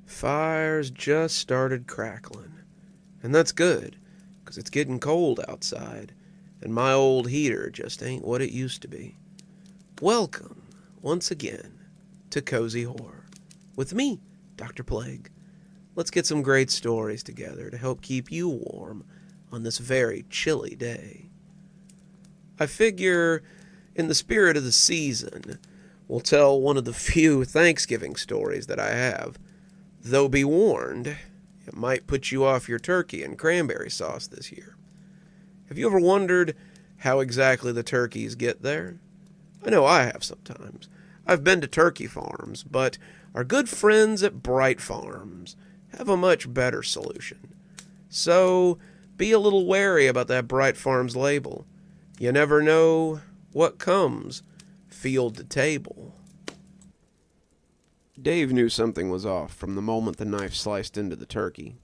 Fire's just started crackling. And that's good, 'cause it's getting cold outside, and my old heater just ain't what it used to be. Welcome, once again, to Cozy Horror, with me, Dr. Plague. Let's get some great stories together to help keep you warm on this very chilly day. I figure, in the spirit of the season, we'll tell one of the few Thanksgiving stories that I have. Though be warned, it might put you off your turkey and cranberry sauce this year. Have you ever wondered how exactly the turkeys get there? I know I have sometimes. I've been to turkey farms, but our good friends at Bright Farms have a much better solution. So, be a little wary about that Bright Farms label. You never know what comes field to table. Dave knew something was off from the moment the knife sliced into the turkey,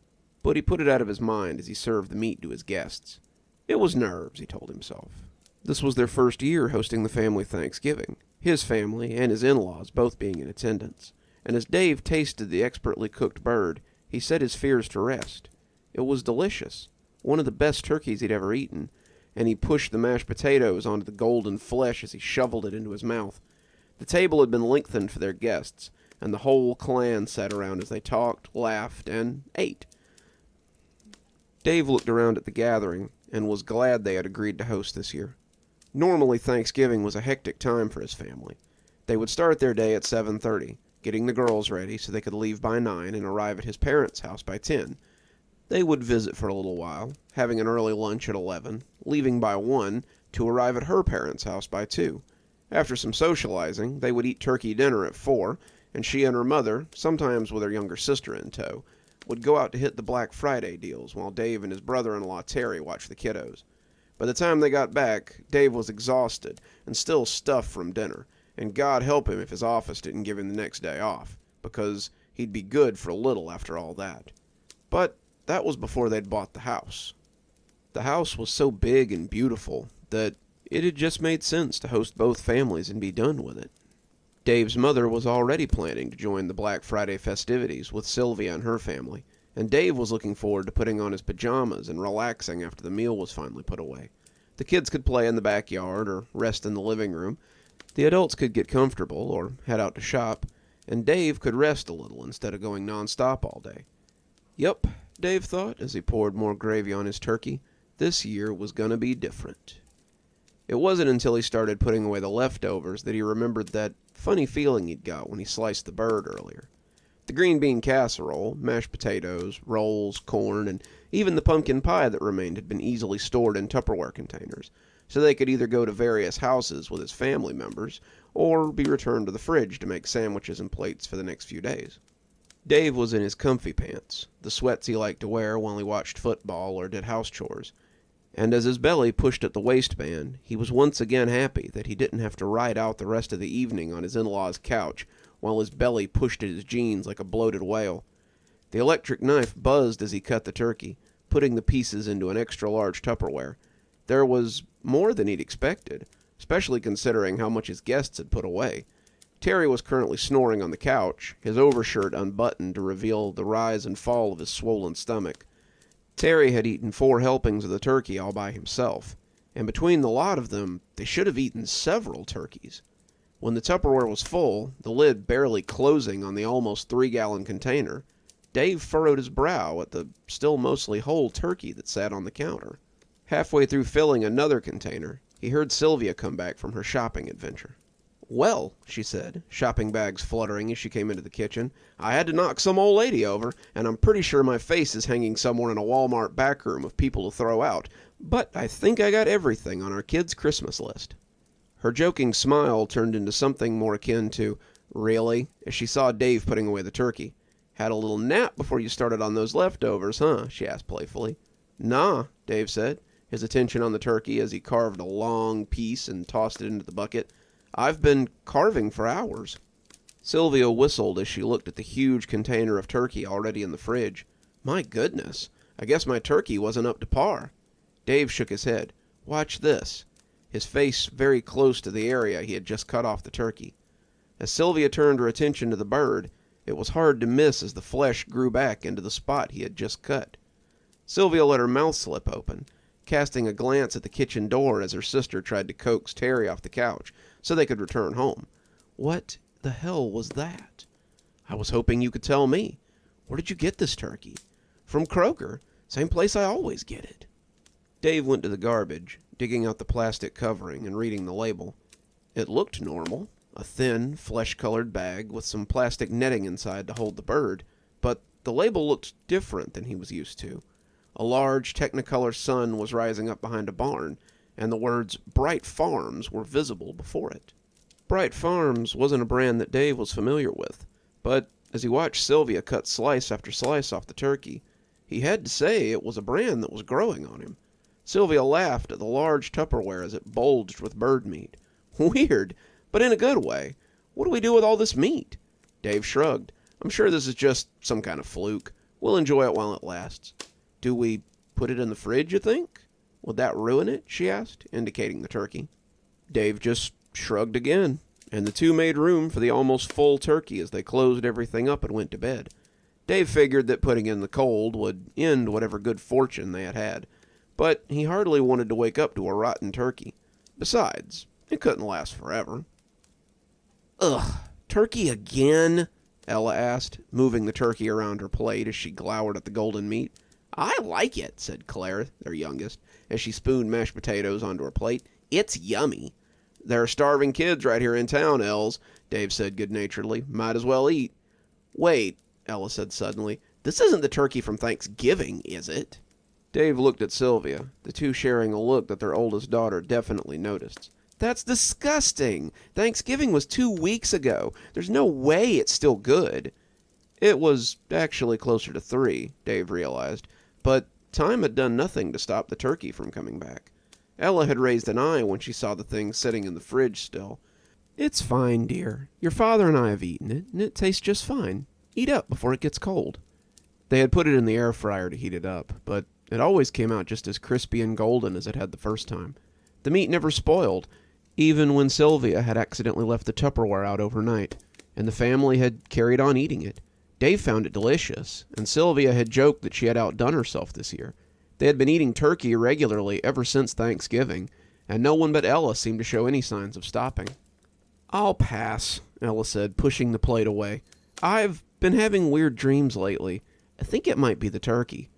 but he put it out of his mind as he served the meat to his guests. It was nerves, he told himself. This was their first year hosting the family Thanksgiving, his family and his in-laws both being in attendance, and as Dave tasted the expertly cooked bird, he set his fears to rest. It was delicious, one of the best turkeys he'd ever eaten, and he pushed the mashed potatoes onto the golden flesh as he shoveled it into his mouth. The table had been lengthened for their guests, and the whole clan sat around as they talked, laughed, and ate. Dave looked around at the gathering and was glad they had agreed to host this year. Normally, Thanksgiving was a hectic time for his family. They would start their day at 7:30, getting the girls ready so they could leave by 9 and arrive at his parents' house by 10. They would visit for a little while, having an early lunch at 11, leaving by 1 to arrive at her parents' house by 2. After some socializing, they would eat turkey dinner at 4, and she and her mother, sometimes with her younger sister in tow, would go out to hit the Black Friday deals while Dave and his brother-in-law Terry watched the kiddos. By the time they got back, Dave was exhausted and still stuffed from dinner, and God help him if his office didn't give him the next day off, because he'd be good for little after all that. But that was before they'd bought the house. The house was so big and beautiful that it had just made sense to host both families and be done with it. Dave's mother was already planning to join the Black Friday festivities with Sylvia and her family, and Dave was looking forward to putting on his pajamas and relaxing after the meal was finally put away. The kids could play in the backyard or rest in the living room. The adults could get comfortable or head out to shop, and Dave could rest a little instead of going nonstop all day. Yup, Dave thought as he poured more gravy on his turkey, this year was gonna be different. It wasn't until he started putting away the leftovers that he remembered that funny feeling he'd got when he sliced the bird earlier. The green bean casserole, mashed potatoes, rolls, corn, and even the pumpkin pie that remained had been easily stored in Tupperware containers, so they could either go to various houses with his family members, or be returned to the fridge to make sandwiches and plates for the next few days. Dave was in his comfy pants, the sweats he liked to wear while he watched football or did house chores, and as his belly pushed at the waistband, he was once again happy that he didn't have to ride out the rest of the evening on his in-law's couch while his belly pushed at his jeans like a bloated whale. The electric knife buzzed as he cut the turkey, putting the pieces into an extra-large Tupperware. There was more than he'd expected, especially considering how much his guests had put away. Terry was currently snoring on the couch, his overshirt unbuttoned to reveal the rise and fall of his swollen stomach. Terry had eaten 4 helpings of the turkey all by himself, and between the lot of them, they should have eaten several turkeys. When the Tupperware was full, the lid barely closing on the almost 3-gallon container, Dave furrowed his brow at the still mostly whole turkey that sat on the counter. Halfway through filling another container, he heard Sylvia come back from her shopping adventure. "Well," she said, shopping bags fluttering as she came into the kitchen, "I had to knock some old lady over, and I'm pretty sure my face is hanging somewhere in a Walmart backroom of people to throw out, but I think I got everything on our kids' Christmas list." Her joking smile turned into something more akin to, "Really?" as she saw Dave putting away the turkey. "Had a little nap before you started on those leftovers, huh?" she asked playfully. "Nah," Dave said, his attention on the turkey as he carved a long piece and tossed it into the bucket. "I've been carving for hours." Sylvia whistled as she looked at the huge container of turkey already in the fridge. "My goodness, I guess my turkey wasn't up to par." Dave shook his head. "Watch this," his face very close to the area he had just cut off the turkey. As Sylvia turned her attention to the bird, It was hard to miss as the flesh grew back into the spot he had just cut. Sylvia let her mouth slip open, casting a glance at the kitchen door as her sister tried to coax Terry off the couch so they could return home. What the hell was that? I was hoping you could tell me. Where did you get this turkey? From Kroger. Same place I always get it. Dave went to the garbage, digging out the plastic covering and reading the label. It looked normal, a thin, flesh-colored bag with some plastic netting inside to hold the bird, but the label looked different than he was used to. A large Technicolor sun was rising up behind a barn, and the words Bright Farms were visible before it. Bright Farms wasn't a brand that Dave was familiar with, but as he watched Sylvia cut slice after slice off the turkey, he had to say it was a brand that was growing on him. Sylvia laughed at the large Tupperware as it bulged with bird meat. Weird, but in a good way. What do we do with all this meat? Dave shrugged. I'm sure this is just some kind of fluke. We'll enjoy it while it lasts. Do we put it in the fridge, you think? Would that ruin it? She asked, indicating the turkey. Dave just shrugged again, and the two made room for the almost full turkey as they closed everything up and went to bed. Dave figured that putting in the cold would end whatever good fortune they had had, but he hardly wanted to wake up to a rotten turkey. Besides, it couldn't last forever. Ugh, turkey again? Ella asked, moving the turkey around her plate as she glowered at the golden meat. I like it, said Claire, their youngest, as she spooned mashed potatoes onto her plate. It's yummy. There are starving kids right here in town, Els, Dave said good-naturedly. Might as well eat. Wait, Ella said suddenly. This isn't the turkey from Thanksgiving, is it? Dave looked at Sylvia, the two sharing a look that their oldest daughter definitely noticed. That's disgusting. Thanksgiving was 2 weeks ago. There's no way it's still good. It was actually closer to 3, Dave realized, but time had done nothing to stop the turkey from coming back. Ella had raised an eye when she saw the thing sitting in the fridge still. It's fine, dear. Your father and I have eaten it, and it tastes just fine. Eat up before it gets cold. They had put it in the air fryer to heat it up, but it always came out just as crispy and golden as it had the first time. The meat never spoiled, even when Sylvia had accidentally left the Tupperware out overnight, and the family had carried on eating it. Dave found it delicious, and Sylvia had joked that she had outdone herself this year. They had been eating turkey regularly ever since Thanksgiving, and no one but Ella seemed to show any signs of stopping. I'll pass, Ella said, pushing the plate away. I've been having weird dreams lately. I think it might be the turkey.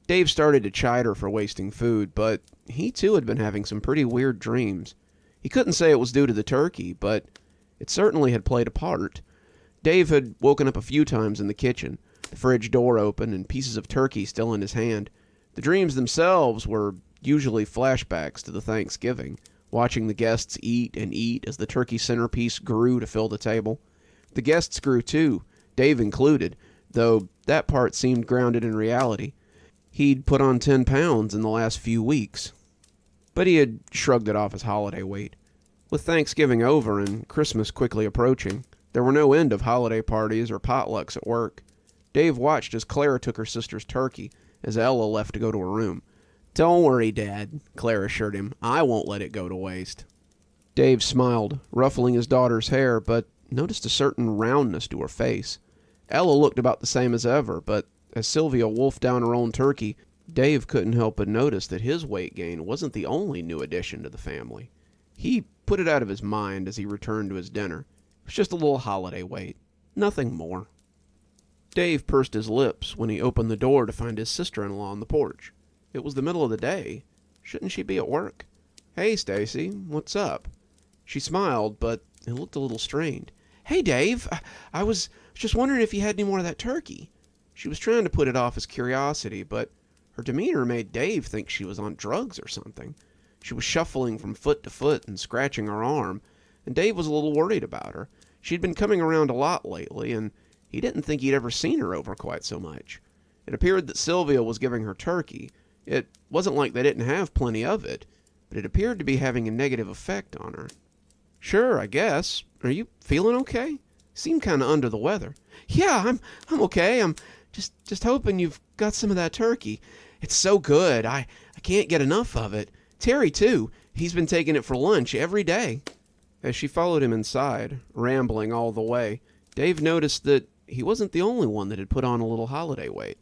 Dave started to chide her for wasting food, but he too had been having some pretty weird dreams. He couldn't say it was due to the turkey, but it certainly had played a part. Dave had woken up a few times in the kitchen, the fridge door open and pieces of turkey still in his hand. The dreams themselves were usually flashbacks to the Thanksgiving, watching the guests eat and eat as the turkey centerpiece grew to fill the table. The guests grew too, Dave included, though that part seemed grounded in reality. He'd put on 10 pounds in the last few weeks. But he had shrugged it off as holiday weight. With Thanksgiving over and Christmas quickly approaching, there were no end of holiday parties or potlucks at work. Dave watched as Claire took her sister's turkey, as Ella left to go to her room. Don't worry, Dad, Claire assured him. I won't let it go to waste. Dave smiled, ruffling his daughter's hair, but noticed a certain roundness to her face. Ella looked about the same as ever, but as Sylvia wolfed down her own turkey, Dave couldn't help but notice that his weight gain wasn't the only new addition to the family. He put it out of his mind as he returned to his dinner. It was just a little holiday weight. Nothing more. Dave pursed his lips when he opened the door to find his sister-in-law on the porch. It was the middle of the day. Shouldn't she be at work? Hey, Stacy, what's up? She smiled, but it looked a little strained. Hey, Dave, I was just wondering if you had any more of that turkey. She was trying to put it off as curiosity, but her demeanor made Dave think she was on drugs or something. She was shuffling from foot to foot and scratching her arm, and Dave was a little worried about her. She'd been coming around a lot lately, and he didn't think he'd ever seen her over quite so much. It appeared that Sylvia was giving her turkey. It wasn't like they didn't have plenty of it, but it appeared to be having a negative effect on her. Sure, I guess. Are you feeling okay? You seem kind of under the weather. Yeah, I'm okay. I'm just hoping you've got some of that turkey. It's so good. I can't get enough of it. Terry, too. He's been taking it for lunch every day. As she followed him inside, rambling all the way, Dave noticed that he wasn't the only one that had put on a little holiday weight.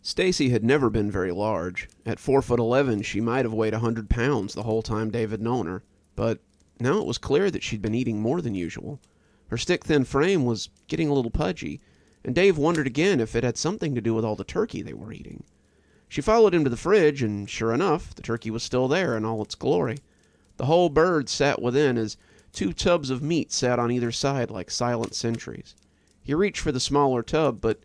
Stacy had never been very large. At 4'11", she might have weighed 100 pounds the whole time Dave had known her, but now it was clear that she'd been eating more than usual. Her stick-thin frame was getting a little pudgy, and Dave wondered again if it had something to do with all the turkey they were eating. She followed him to the fridge, and sure enough, the turkey was still there in all its glory. The whole bird sat within as 2 tubs of meat sat on either side like silent sentries. He reached for the smaller tub, but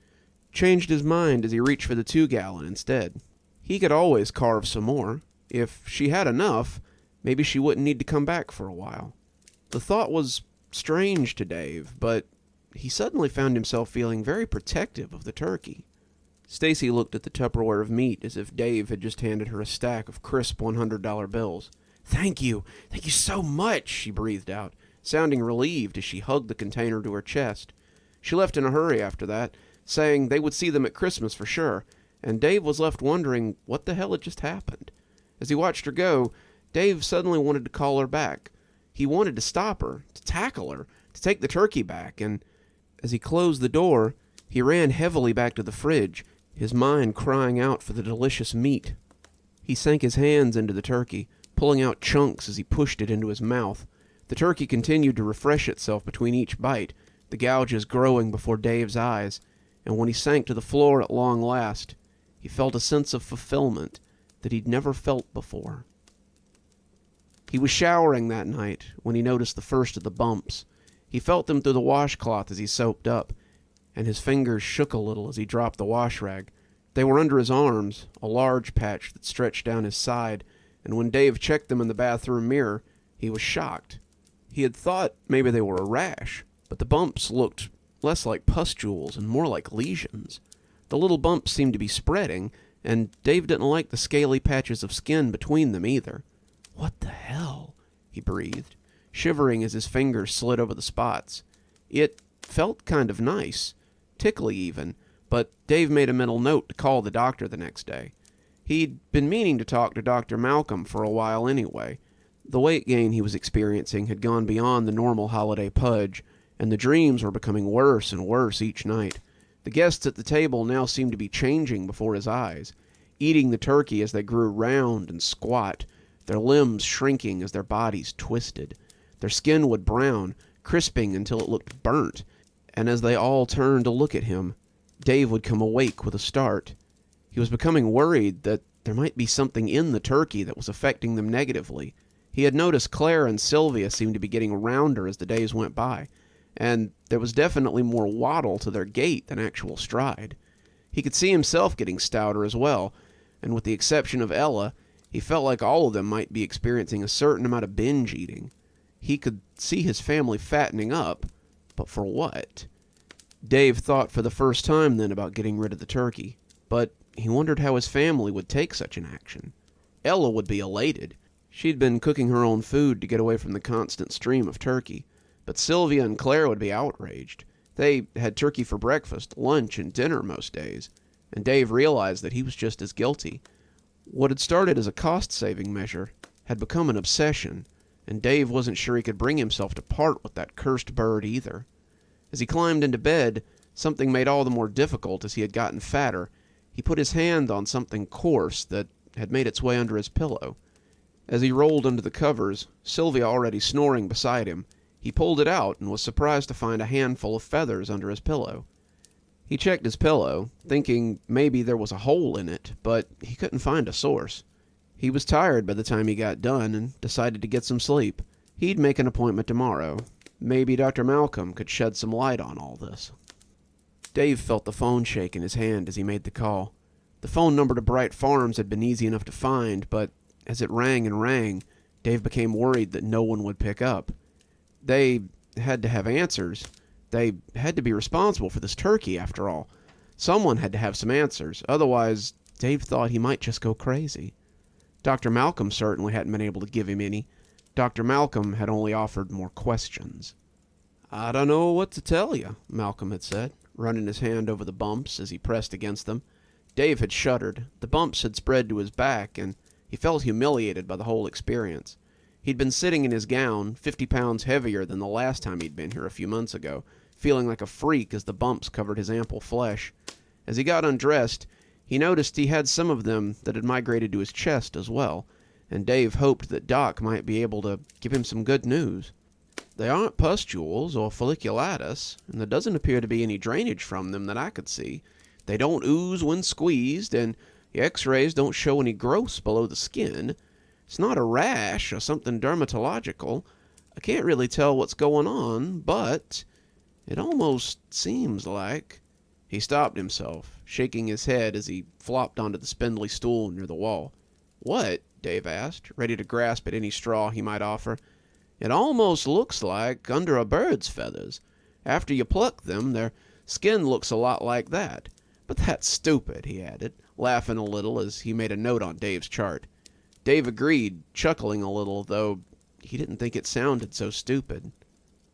changed his mind as he reached for the 2-gallon instead. He could always carve some more. If she had enough, maybe she wouldn't need to come back for a while. The thought was strange to Dave, but he suddenly found himself feeling very protective of the turkey. Stacy looked at the Tupperware of meat as if Dave had just handed her a stack of crisp $100 bills. Thank you so much," she breathed out, sounding relieved as she hugged the container to her chest. She left in a hurry after that, saying they would see them at Christmas for sure, and Dave was left wondering what the hell had just happened. As he watched her go, Dave suddenly wanted to call her back. He wanted to stop her, to tackle her, to take the turkey back, and as he closed the door, he ran heavily back to the fridge, his mind crying out for the delicious meat. He sank his hands into the turkey, pulling out chunks as he pushed it into his mouth. The turkey continued to refresh itself between each bite, the gouges growing before Dave's eyes, and when he sank to the floor at long last, he felt a sense of fulfillment that he'd never felt before. He was showering that night when he noticed the first of the bumps. He felt them through the washcloth as he soaped up, and his fingers shook a little as he dropped the wash rag. They were under his arms, a large patch that stretched down his side, and when Dave checked them in the bathroom mirror, he was shocked. He had thought maybe they were a rash, but the bumps looked less like pustules and more like lesions. The little bumps seemed to be spreading, and Dave didn't like the scaly patches of skin between them either. "What the hell?" he breathed, shivering as his fingers slid over the spots. It felt kind of nice, tickly even, but Dave made a mental note to call the doctor the next day. He'd been meaning to talk to Dr. Malcolm for a while anyway. The weight gain he was experiencing had gone beyond the normal holiday pudge, and the dreams were becoming worse and worse each night. The guests at the table now seemed to be changing before his eyes, eating the turkey as they grew round and squat, their limbs shrinking as their bodies twisted. Their skin would brown, crisping until it looked burnt, and as they all turned to look at him, Dave would come awake with a start. He was becoming worried that there might be something in the turkey that was affecting them negatively. He had noticed Claire and Sylvia seemed to be getting rounder as the days went by, and there was definitely more waddle to their gait than actual stride. He could see himself getting stouter as well, and with the exception of Ella, he felt like all of them might be experiencing a certain amount of binge eating. He could see his family fattening up, but for what? Dave thought for the first time then about getting rid of the turkey, but he wondered how his family would take such an action. Ella would be elated. She'd been cooking her own food to get away from the constant stream of turkey, but Sylvia and Claire would be outraged. They had turkey for breakfast, lunch, and dinner most days, and Dave realized that he was just as guilty. What had started as a cost-saving measure had become an obsession, and Dave wasn't sure he could bring himself to part with that cursed bird either. As he climbed into bed, something made all the more difficult as he had gotten fatter. He put his hand on something coarse that had made its way under his pillow. As he rolled under the covers, Sylvia already snoring beside him, he pulled it out and was surprised to find a handful of feathers under his pillow. He checked his pillow, thinking maybe there was a hole in it, but he couldn't find a source. He was tired by the time he got done and decided to get some sleep. He'd make an appointment tomorrow. Maybe Dr. Malcolm could shed some light on all this. Dave felt the phone shake in his hand as he made the call. The phone number to Bright Farms had been easy enough to find, but as it rang and rang, Dave became worried that no one would pick up. They had to have answers. They had to be responsible for this turkey, after all. Someone had to have some answers. Otherwise, Dave thought he might just go crazy. Dr. Malcolm certainly hadn't been able to give him any. Dr. Malcolm had only offered more questions. "I don't know what to tell you," Malcolm had said, running his hand over the bumps as he pressed against them. Dave had shuddered. The bumps had spread to his back, and he felt humiliated by the whole experience. He'd been sitting in his gown, 50 pounds heavier than the last time he'd been here a few months ago, feeling like a freak as the bumps covered his ample flesh. As he got undressed, he noticed he had some of them that had migrated to his chest as well, and Dave hoped that Doc might be able to give him some good news. They aren't pustules or folliculitis, and there doesn't appear to be any drainage from them that I could see. They don't ooze when squeezed, and the x-rays don't show any growths below the skin. It's not a rash or something dermatological. I can't really tell what's going on, but it almost seems like... He stopped himself, shaking his head as he flopped onto the spindly stool near the wall. "What?" Dave asked, ready to grasp at any straw he might offer. "It almost looks like under a bird's feathers. After you pluck them, their skin looks a lot like that. But that's stupid," he added, laughing a little as he made a note on Dave's chart. Dave agreed, chuckling a little, though he didn't think it sounded so stupid.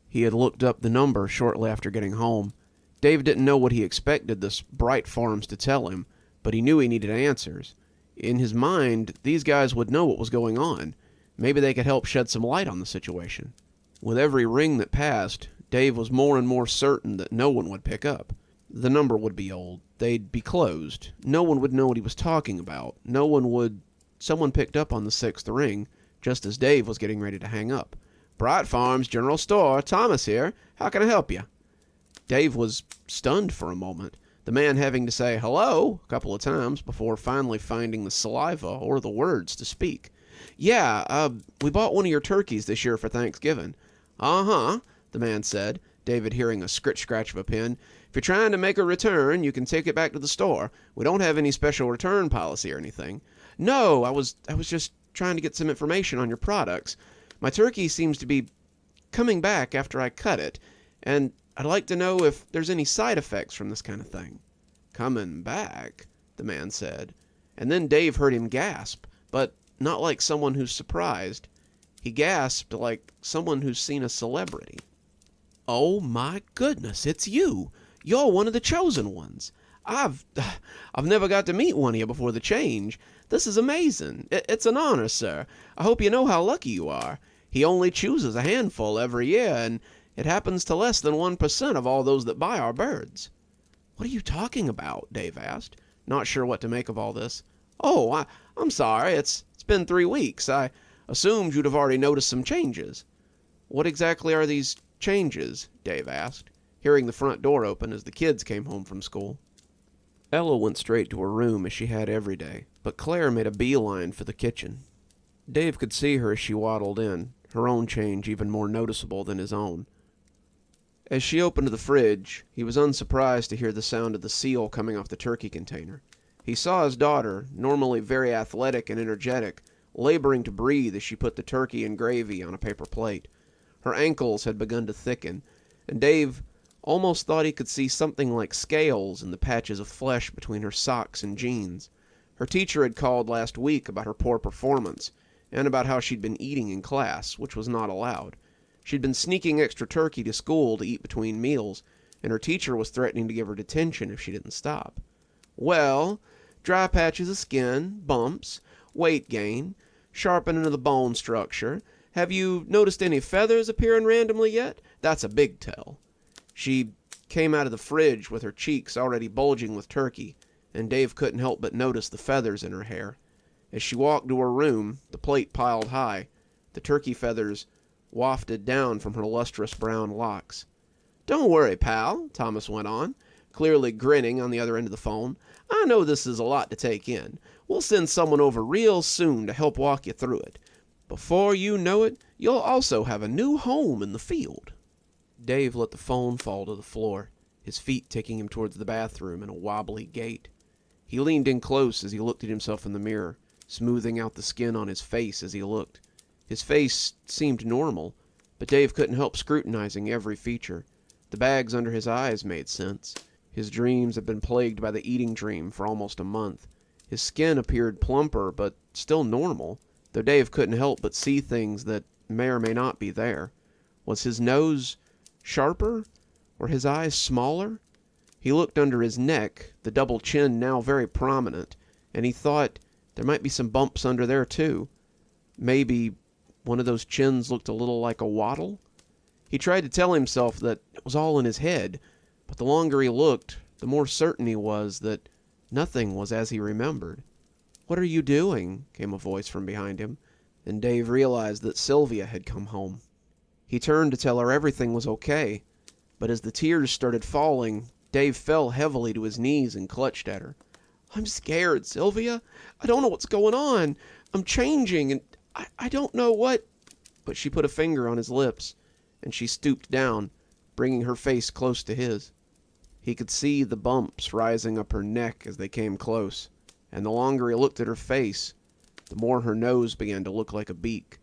He had looked up the number shortly after getting home. Dave didn't know what he expected this Bright Farms to tell him, but he knew he needed answers. In his mind, these guys would know what was going on. Maybe they could help shed some light on the situation. With every ring that passed, Dave was more and more certain that no one would pick up. The number would be old. They'd be closed. No one would know what he was talking about. No one would... Someone picked up on the sixth ring, just as Dave was getting ready to hang up. "Bright Farms General Store, Thomas here. How can I help you?" Dave was stunned for a moment, the man having to say hello a couple of times before finally finding the saliva or the words to speak. "Yeah, we bought one of your turkeys this year for Thanksgiving." "Uh-huh," the man said, David hearing a scritch-scratch of a pen. "If you're trying to make a return, you can take it back to the store. We don't have any special return policy or anything." "No, I was just trying to get some information on your products. My turkey seems to be coming back after I cut it, and I'd like to know if there's any side effects from this kind of thing." "Coming back," the man said, and then Dave heard him gasp, but not like someone who's surprised. He gasped like someone who's seen a celebrity. "Oh my goodness, it's you! You're one of the chosen ones. I've never got to meet one of you before the change. This is amazing. It's an honor, sir. I hope you know how lucky you are. He only chooses a handful every year, and it happens to less than 1% of all those that buy our birds." "What are you talking about?" Dave asked, not sure what to make of all this. "Oh, I'm sorry. It's been 3 weeks. I assumed you'd have already noticed some changes." "What exactly are these changes?" Dave asked, hearing the front door open as the kids came home from school. Ella went straight to her room as she had every day, but Claire made a beeline for the kitchen. Dave could see her as she waddled in, her own change even more noticeable than his own. As she opened the fridge, he was unsurprised to hear the sound of the seal coming off the turkey container. He saw his daughter, normally very athletic and energetic, laboring to breathe as she put the turkey and gravy on a paper plate. Her ankles had begun to thicken, and Dave almost thought he could see something like scales in the patches of flesh between her socks and jeans. Her teacher had called last week about her poor performance, and about how she'd been eating in class, which was not allowed. She'd been sneaking extra turkey to school to eat between meals, and her teacher was threatening to give her detention if she didn't stop. "Well, dry patches of skin, bumps, weight gain, sharpening of the bone structure. Have you noticed any feathers appearing randomly yet? That's a big tell." She came out of the fridge with her cheeks already bulging with turkey, and Dave couldn't help but notice the feathers in her hair. As she walked to her room, the plate piled high, the turkey feathers wafted down from her lustrous brown locks. "Don't worry, pal," Thomas went on, clearly grinning on the other end of the phone. "I know this is a lot to take in. We'll send someone over real soon to help walk you through it. Before you know it, you'll also have a new home in the field." Dave let the phone fall to the floor, his feet taking him towards the bathroom in a wobbly gait. He leaned in close as he looked at himself in the mirror, smoothing out the skin on his face as he looked. His face seemed normal, but Dave couldn't help scrutinizing every feature. The bags under his eyes made sense. His dreams had been plagued by the eating dream for almost a month. His skin appeared plumper, but still normal, though Dave couldn't help but see things that may or may not be there. Was his nose sharper? Were his eyes smaller? He looked under his neck, the double chin now very prominent, and he thought there might be some bumps under there too. Maybe one of those chins looked a little like a wattle? He tried to tell himself that it was all in his head, but the longer he looked, the more certain he was that nothing was as he remembered. "What are you doing?" came a voice from behind him, and Dave realized that Sylvia had come home. He turned to tell her everything was okay, but as the tears started falling, Dave fell heavily to his knees and clutched at her. "I'm scared, Sylvia. I don't know what's going on. I'm changing, and I don't know what—" But she put a finger on his lips, and she stooped down, bringing her face close to his. He could see the bumps rising up her neck as they came close, and the longer he looked at her face, the more her nose began to look like a beak.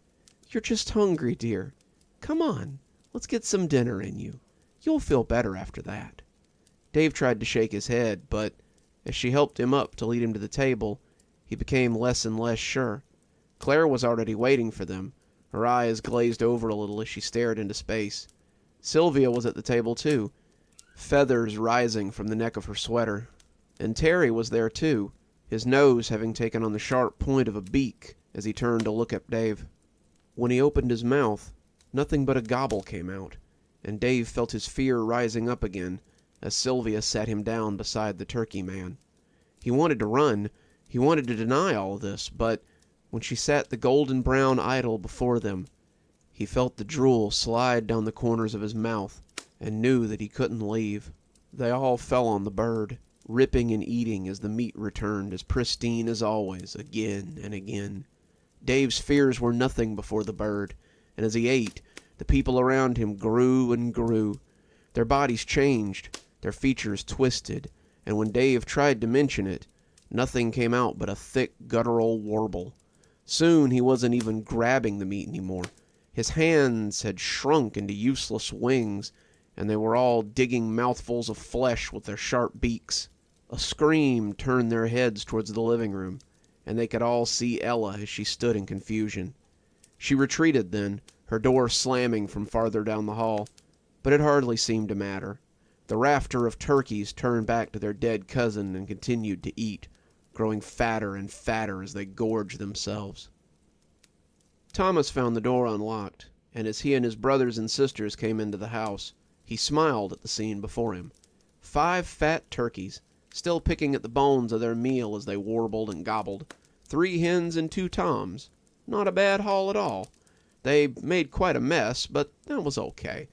"You're just hungry, dear. Come on, let's get some dinner in you. You'll feel better after that." Dave tried to shake his head, but as she helped him up to lead him to the table, he became less and less sure. Claire was already waiting for them, her eyes glazed over a little as she stared into space. Sylvia was at the table too, feathers rising from the neck of her sweater. And Terry was there too, his nose having taken on the sharp point of a beak as he turned to look at Dave. When he opened his mouth, nothing but a gobble came out, and Dave felt his fear rising up again as Sylvia sat him down beside the turkey man. He wanted to run, he wanted to deny all this, but when she sat the golden brown idol before them, he felt the drool slide down the corners of his mouth and knew that he couldn't leave. They all fell on the bird, ripping and eating as the meat returned as pristine as always, again and again. Dave's fears were nothing before the bird, and as he ate, the people around him grew and grew. Their bodies changed, their features twisted, and when Dave tried to mention it, nothing came out but a thick guttural warble. Soon he wasn't even grabbing the meat anymore. His hands had shrunk into useless wings, and they were all digging mouthfuls of flesh with their sharp beaks. A scream turned their heads towards the living room, and they could all see Ella as she stood in confusion. She retreated then, her door slamming from farther down the hall, but it hardly seemed to matter. The rafter of turkeys turned back to their dead cousin and continued to eat, growing fatter and fatter as they gorged themselves. Thomas found the door unlocked, and as he and his brothers and sisters came into the house, he smiled at the scene before him. 5 fat turkeys, still picking at the bones of their meal as they warbled and gobbled. 3 hens and 2 toms. Not a bad haul at all. They made quite a mess, but that was okay.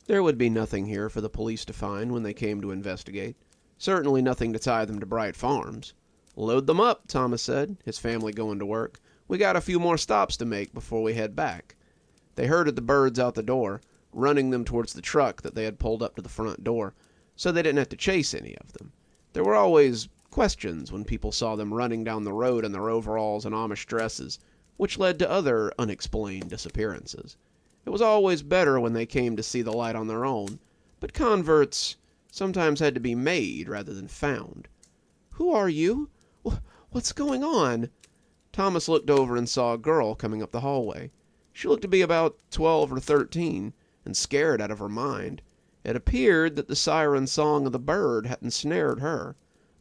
There would be nothing here for the police to find when they came to investigate. Certainly nothing to tie them to Bright Farms. "Load them up," Thomas said, his family going to work. "We got a few more stops to make before we head back." They herded the birds out the door, running them towards the truck that they had pulled up to the front door, so they didn't have to chase any of them. There were always questions when people saw them running down the road in their overalls and Amish dresses, which led to other unexplained disappearances. It was always better when they came to see the light on their own, but converts sometimes had to be made rather than found. "Who are you? What's going on?" Thomas looked over and saw a girl coming up the hallway. She looked to be about 12 or 13, and scared out of her mind. It appeared that the siren song of the bird had ensnared her,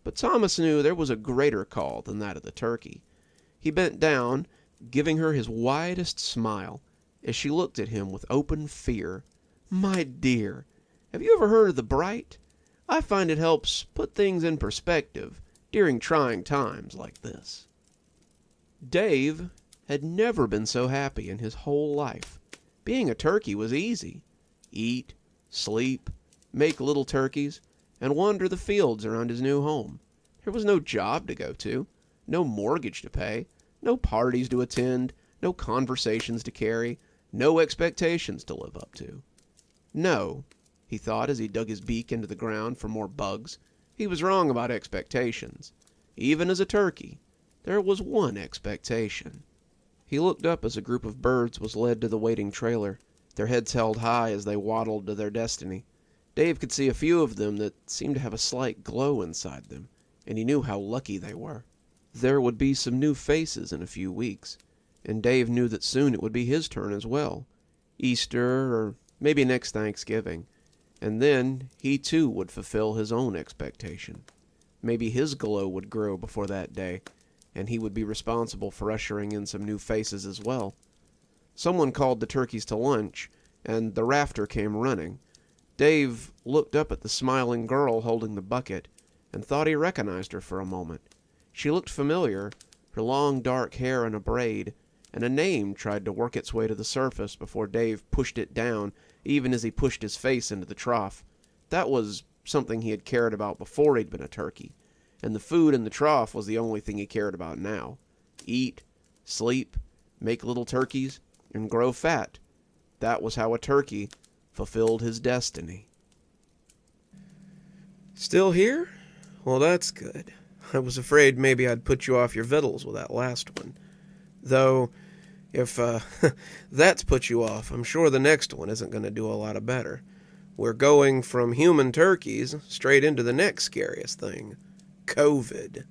but Thomas knew there was a greater call than that of the turkey. He bent down, giving her his widest smile, as she looked at him with open fear. "My dear, have you ever heard of the Bright? I find it helps put things in perspective during trying times like this." Dave had never been so happy in his whole life. Being a turkey was easy. Eat, sleep, make little turkeys, and wander the fields around his new home. There was no job to go to, no mortgage to pay, no parties to attend, no conversations to carry, no expectations to live up to. No, he thought as he dug his beak into the ground for more bugs, he was wrong about expectations. Even as a turkey, there was one expectation. He looked up as a group of birds was led to the waiting trailer, their heads held high as they waddled to their destiny. Dave could see a few of them that seemed to have a slight glow inside them, and he knew how lucky they were. There would be some new faces in a few weeks, and Dave knew that soon it would be his turn as well. Easter, or maybe next Thanksgiving, and then he too would fulfill his own expectation. Maybe his glow would grow before that day, and he would be responsible for ushering in some new faces as well. Someone called the turkeys to lunch, and the rafter came running. Dave looked up at the smiling girl holding the bucket and thought he recognized her for a moment. She looked familiar, her long dark hair in a braid, and a name tried to work its way to the surface before Dave pushed it down, even as he pushed his face into the trough. That was something he had cared about before he'd been a turkey, and the food in the trough was the only thing he cared about now. Eat, sleep, make little turkeys, and grow fat. That was how a turkey fulfilled his destiny. Still here? Well, that's good. I was afraid maybe I'd put you off your victuals with that last one. Though, if that's put you off, I'm sure the next one isn't going to do a lot of better. We're going from human turkeys straight into the next scariest thing, COVID.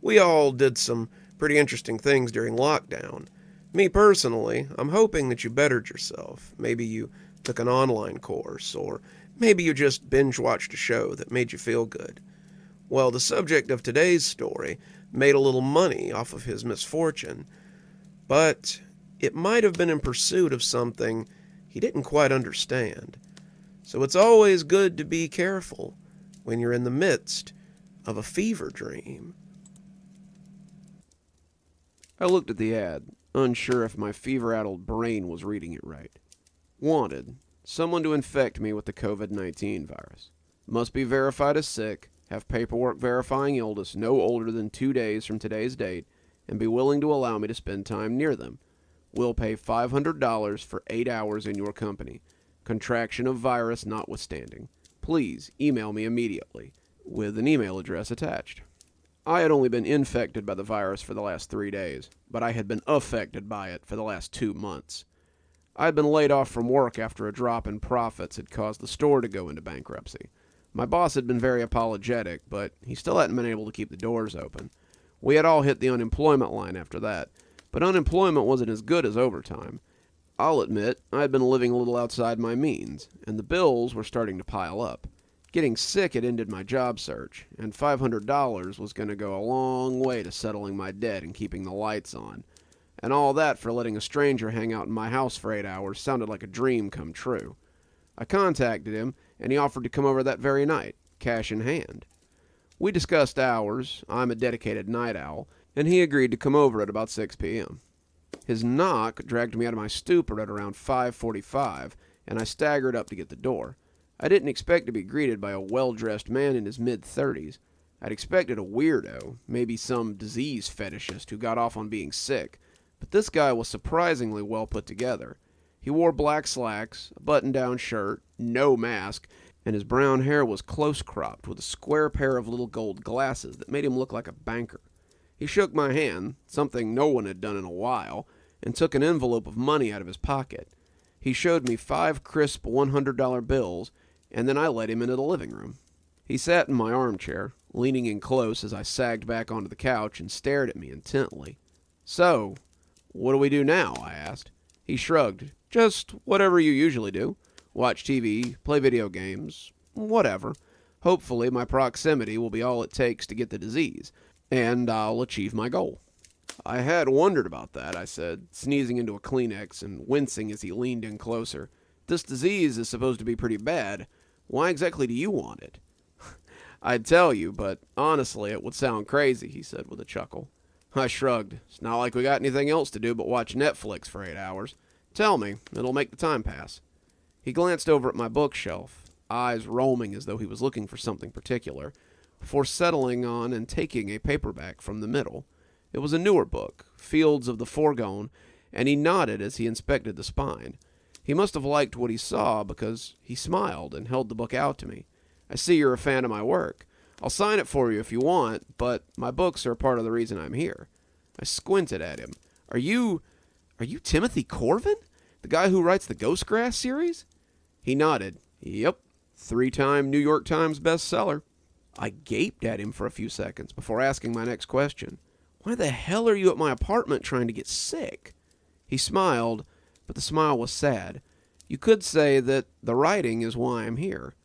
We all did some pretty interesting things during lockdown. Me personally, I'm hoping that you bettered yourself. Maybe you took an online course, or maybe you just binge-watched a show that made you feel good. Well, the subject of today's story made a little money off of his misfortune, but it might have been in pursuit of something he didn't quite understand. So it's always good to be careful when you're in the midst of a fever dream. I looked at the ad, unsure if my fever-addled brain was reading it right. Wanted, someone to infect me with the COVID-19 virus. Must be verified as sick, have paperwork verifying illness no older than 2 days from today's date, and be willing to allow me to spend time near them. Will pay $500 for 8 hours in your company. Contraction of virus notwithstanding. Please email me immediately, with an email address attached. I had only been infected by the virus for the last 3 days, but I had been affected by it for the last 2 months. I had been laid off from work after a drop in profits had caused the store to go into bankruptcy. My boss had been very apologetic, but he still hadn't been able to keep the doors open. We had all hit the unemployment line after that, but unemployment wasn't as good as overtime. I'll admit, I had been living a little outside my means, and the bills were starting to pile up. Getting sick had ended my job search, and $500 was going to go a long way to settling my debt and keeping the lights on. And all that for letting a stranger hang out in my house for 8 hours sounded like a dream come true. I contacted him, and he offered to come over that very night, cash in hand. We discussed hours. I'm a dedicated night owl, and he agreed to come over at about 6 p.m. His knock dragged me out of my stupor at around 5:45, and I staggered up to get the door. I didn't expect to be greeted by a well-dressed man in his mid-30s. I'd expected a weirdo, maybe some disease fetishist who got off on being sick, but this guy was surprisingly well put together. He wore black slacks, a button-down shirt, no mask, and his brown hair was close-cropped with a square pair of little gold glasses that made him look like a banker. He shook my hand, something no one had done in a while, and took an envelope of money out of his pocket. He showed me 5 crisp $100 bills, and then I led him into the living room. He sat in my armchair, leaning in close as I sagged back onto the couch and stared at me intently. "So, what do we do now?" I asked. He shrugged. "Just whatever you usually do. Watch TV, play video games, whatever. Hopefully my proximity will be all it takes to get the disease, and I'll achieve my goal." "I had wondered about that," I said, sneezing into a Kleenex and wincing as he leaned in closer. "This disease is supposed to be pretty bad. Why exactly do you want it?" "I'd tell you, but honestly it would sound crazy," he said with a chuckle. I shrugged. "It's not like we got anything else to do but watch Netflix for 8 hours. Tell me, it'll make the time pass." He glanced over at my bookshelf, eyes roaming as though he was looking for something particular, before settling on and taking a paperback from the middle. It was a newer book, Fields of the Foregone, and he nodded as he inspected the spine. He must have liked what he saw because he smiled and held the book out to me. "I see you're a fan of my work. I'll sign it for you if you want, but my books are part of the reason I'm here." I squinted at him. Are you Timothy Corvin? The guy who writes the Ghostgrass series?" He nodded. "Yep, 3-time New York Times bestseller." I gaped at him for a few seconds before asking my next question. "Why the hell are you at my apartment trying to get sick?" He smiled, but the smile was sad. "You could say that the writing is why I'm here."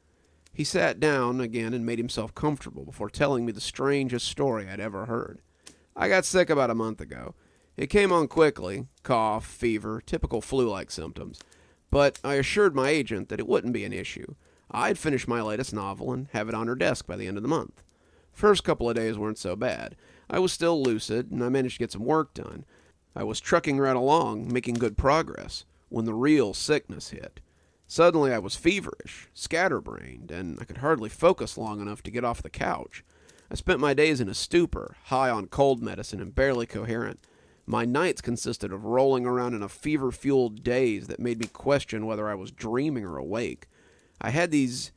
He sat down again and made himself comfortable before telling me the strangest story I'd ever heard. "I got sick about a month ago. It came on quickly, cough, fever, typical flu-like symptoms. But I assured my agent that it wouldn't be an issue. I'd finish my latest novel and have it on her desk by the end of the month. First couple of days weren't so bad. I was still lucid, and I managed to get some work done. I was trucking right along, making good progress, when the real sickness hit. Suddenly I was feverish, scatterbrained, and I could hardly focus long enough to get off the couch. I spent my days in a stupor, high on cold medicine and barely coherent. My nights consisted of rolling around in a fever-fueled daze that made me question whether I was dreaming or awake. I had these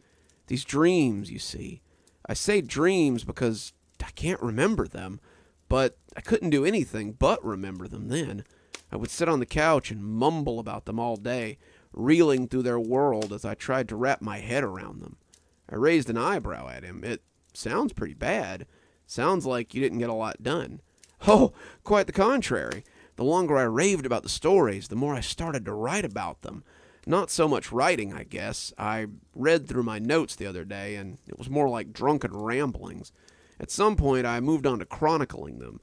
dreams, you see. I say dreams because I can't remember them, but I couldn't do anything but remember them then. I would sit on the couch and mumble about them all day, reeling through their world as I tried to wrap my head around them. I raised an eyebrow at him. It sounds pretty bad. Sounds like you didn't get a lot done. Oh, quite the contrary. The longer I raved about the stories, the more I started to write about them. Not so much writing, I guess. I read through my notes the other day, and it was more like drunken ramblings. At some point, I moved on to chronicling them.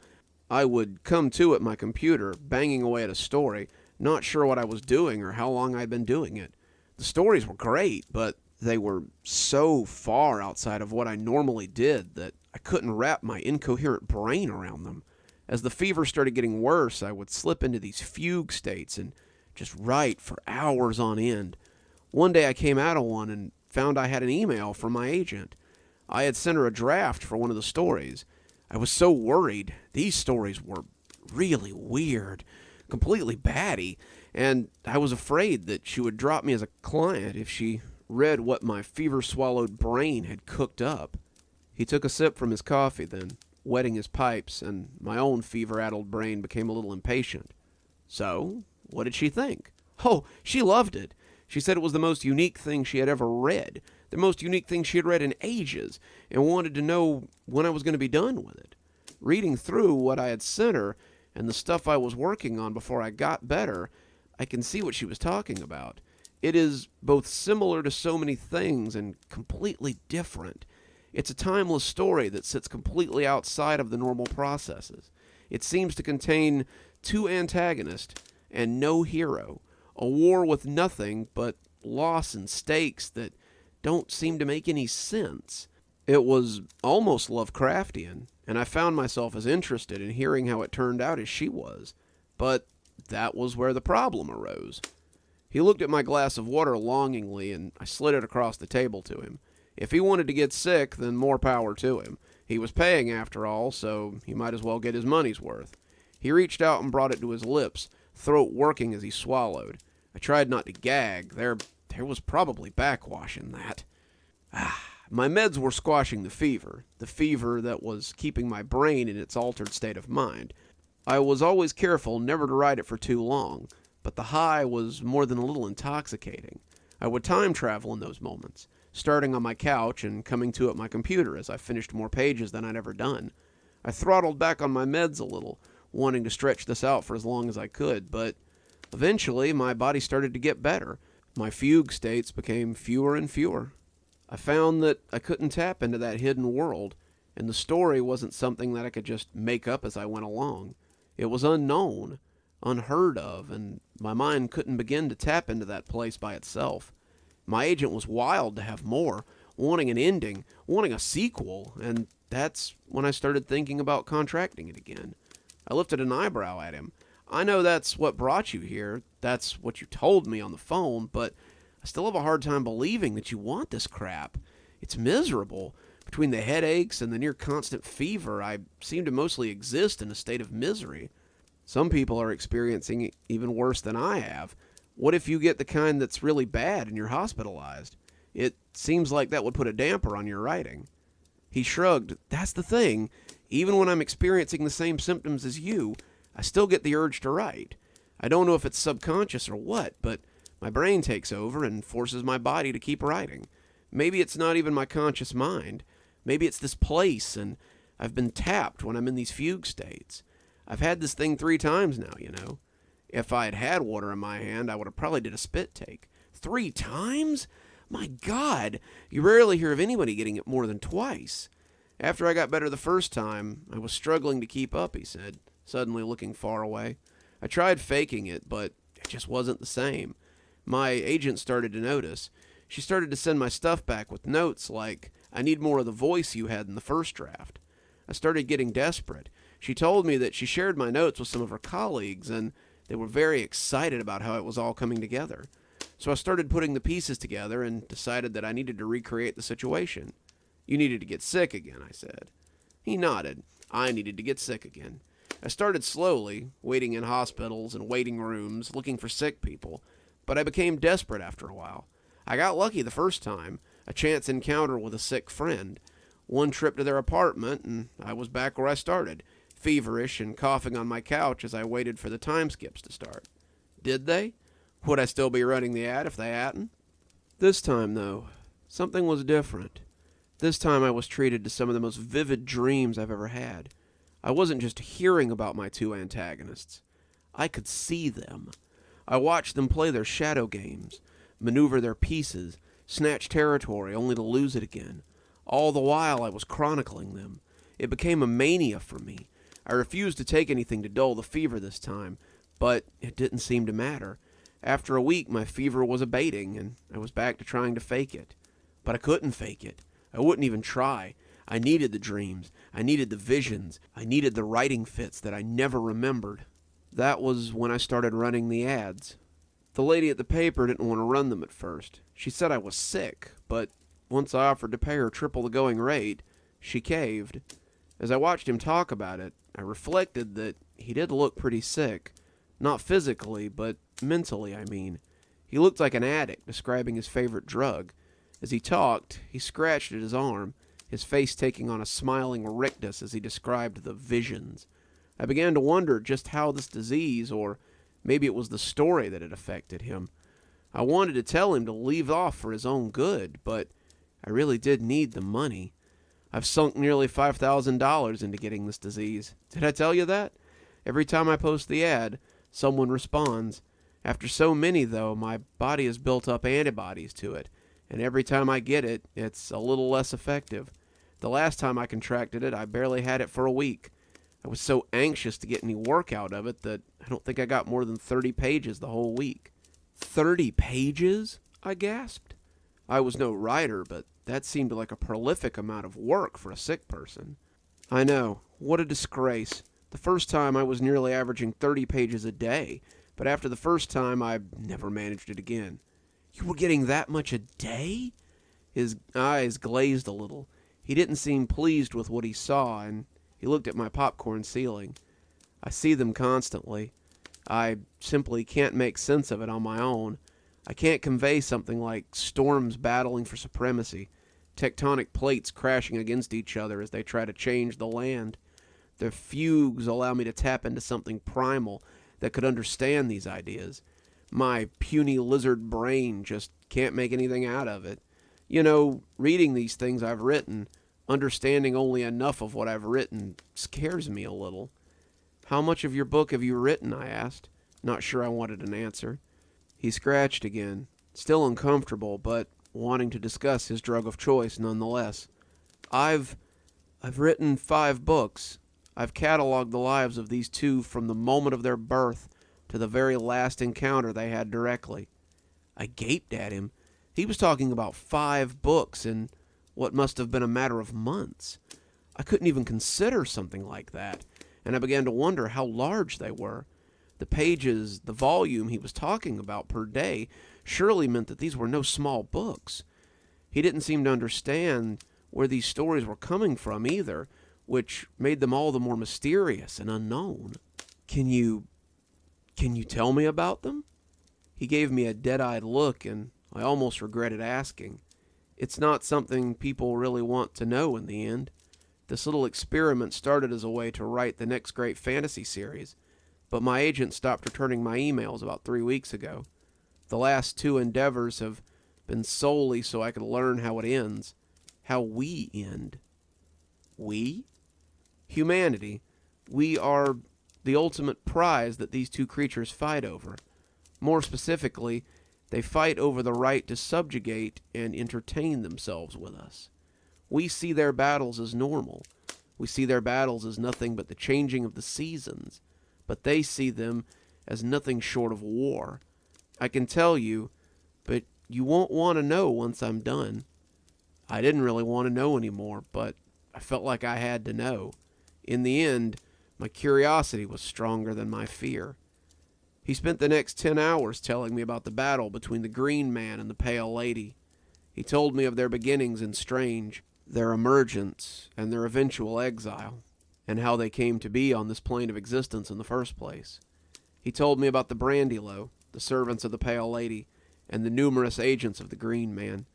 I would come to at my computer, banging away at a story, not sure what I was doing or how long I'd been doing it. The stories were great, but they were so far outside of what I normally did that I couldn't wrap my incoherent brain around them. As the fever started getting worse, I would slip into these fugue states and just write for hours on end. One day I came out of one and found I had an email from my agent. I had sent her a draft for one of the stories. I was so worried. These stories were really weird, completely batty, and I was afraid that she would drop me as a client if she read what my fever-swallowed brain had cooked up. He took a sip from his coffee then, wetting his pipes, and my own fever-addled brain became a little impatient. So, what did she think? Oh, she loved it. She said it was the most unique thing she had ever read, the most unique thing she had read in ages, and wanted to know when I was going to be done with it. Reading through what I had sent her and the stuff I was working on before I got better, I can see what she was talking about. It is both similar to so many things and completely different. It's a timeless story that sits completely outside of the normal processes. It seems to contain two antagonists and no hero, a war with nothing but loss and stakes that don't seem to make any sense. It was almost Lovecraftian, and I found myself as interested in hearing how it turned out as she was. But that was where the problem arose. He looked at my glass of water longingly, and I slid it across the table to him. If he wanted to get sick, then more power to him. He was paying after all, so he might as well get his money's worth. He reached out and brought it to his lips, throat working as he swallowed. I tried not to gag. There was probably backwash in that. My meds were squashing the fever that was keeping my brain in its altered state of mind. I was always careful never to ride it for too long, but the high was more than a little intoxicating. I would time travel in those moments, starting on my couch and coming to at my computer as I finished more pages than I'd ever done. I throttled back on my meds a little, wanting to stretch this out for as long as I could, but eventually my body started to get better. My fugue states became fewer and fewer. I found that I couldn't tap into that hidden world, and the story wasn't something that I could just make up as I went along. It was unknown, unheard of, and my mind couldn't begin to tap into that place by itself. My agent was wild to have more, wanting an ending, wanting a sequel, and that's when I started thinking about contracting it again. I lifted an eyebrow at him. I know that's what brought you here, that's what you told me on the phone, but I still have a hard time believing that you want this crap. It's miserable. Between the headaches and the near-constant fever, I seem to mostly exist in a state of misery. Some people are experiencing it even worse than I have. What if you get the kind that's really bad and you're hospitalized? It seems like that would put a damper on your writing. He shrugged. That's the thing. Even when I'm experiencing the same symptoms as you, I still get the urge to write. I don't know if it's subconscious or what, but my brain takes over and forces my body to keep writing. Maybe it's not even my conscious mind. Maybe it's this place, and I've been tapped when I'm in these fugue states. I've had this thing 3 times now, you know. If I had had water in my hand, I would have probably did a spit take. 3 times? My God, you rarely hear of anybody getting it more than twice. After I got better the first time, I was struggling to keep up, he said, suddenly looking far away. I tried faking it, but it just wasn't the same. My agent started to notice. She started to send my stuff back with notes like, "I need more of the voice you had in the first draft." I started getting desperate. She told me that she shared my notes with some of her colleagues, and they were very excited about how it was all coming together. So I started putting the pieces together and decided that I needed to recreate the situation. "You needed to get sick again," I said. He nodded. I needed to get sick again. I started slowly, waiting in hospitals and waiting rooms, looking for sick people, but I became desperate after a while. I got lucky the first time, a chance encounter with a sick friend. One trip to their apartment, and I was back where I started, feverish and coughing on my couch as I waited for the time skips to start. Did they? Would I still be running the ad if they hadn't? This time, though, something was different. This time I was treated to some of the most vivid dreams I've ever had. I wasn't just hearing about my two antagonists. I could see them. I watched them play their shadow games, maneuver their pieces, snatch territory only to lose it again. All the while I was chronicling them. It became a mania for me. I refused to take anything to dull the fever this time, but it didn't seem to matter. After a week, my fever was abating, and I was back to trying to fake it. But I couldn't fake it. I wouldn't even try. I needed the dreams. I needed the visions. I needed the writing fits that I never remembered. That was when I started running the ads. The lady at the paper didn't want to run them at first. She said I was sick, but once I offered to pay her triple the going rate, she caved. As I watched him talk about it, I reflected that he did look pretty sick. Not physically, but mentally, I mean. He looked like an addict describing his favorite drug. As he talked, he scratched at his arm, his face taking on a smiling rictus as he described the visions. I began to wonder just how this disease, or maybe it was the story that had affected him. I wanted to tell him to leave off for his own good, but I really did need the money. I've sunk nearly $5,000 into getting this disease. Did I tell you that? Every time I post the ad, someone responds. After so many, though, my body has built up antibodies to it, and every time I get it, it's a little less effective. The last time I contracted it, I barely had it for a week. I was so anxious to get any work out of it that I don't think I got more than 30 pages the whole week. 30 pages? I gasped. I was no writer, but that seemed like a prolific amount of work for a sick person. I know. What a disgrace. The first time I was nearly averaging 30 pages a day, but after the first time I never managed it again. You were getting that much a day? His eyes glazed a little. He didn't seem pleased with what he saw, and he looked at my popcorn ceiling. I see them constantly. I simply can't make sense of it on my own. I can't convey something like storms battling for supremacy, tectonic plates crashing against each other as they try to change the land. Their fugues allow me to tap into something primal that could understand these ideas. My puny lizard brain just can't make anything out of it. You know, reading these things I've written, understanding only enough of what I've written, scares me a little. "How much of your book have you written?" I asked, not sure I wanted an answer. He scratched again, still uncomfortable, but wanting to discuss his drug of choice nonetheless. I've written 5 books. I've cataloged the lives of these two from the moment of their birth to the very last encounter they had directly. I gaped at him. He was talking about 5 books in what must have been a matter of months. I couldn't even consider something like that, and I began to wonder how large they were. The pages, the volume he was talking about per day surely meant that these were no small books. He didn't seem to understand where these stories were coming from either, which made them all the more mysterious and unknown. Can you tell me about them?" He gave me a dead-eyed look, and I almost regretted asking. It's not something people really want to know in the end. This little experiment started as a way to write the next great fantasy series, but my agent stopped returning my emails about 3 weeks ago. The last 2 endeavors have been solely so I could learn how it ends, how we end. We? Humanity. We are the ultimate prize that these 2 creatures fight over. More specifically, they fight over the right to subjugate and entertain themselves with us. We see their battles as normal. We see their battles as nothing but the changing of the seasons, but they see them as nothing short of war. I can tell you, but You won't want to know once I'm done." I didn't really want to know anymore, but I felt like I had to know. In the end, my curiosity was stronger than my fear. He spent the next 10 hours telling me about the battle between the Green Man and the Pale Lady. He told me of their beginnings in Strange, their emergence, and their eventual exile, and how they came to be on this plane of existence in the first place. He told me about the Brandylow, the servants of the Pale Lady, and the numerous agents of the Green Man.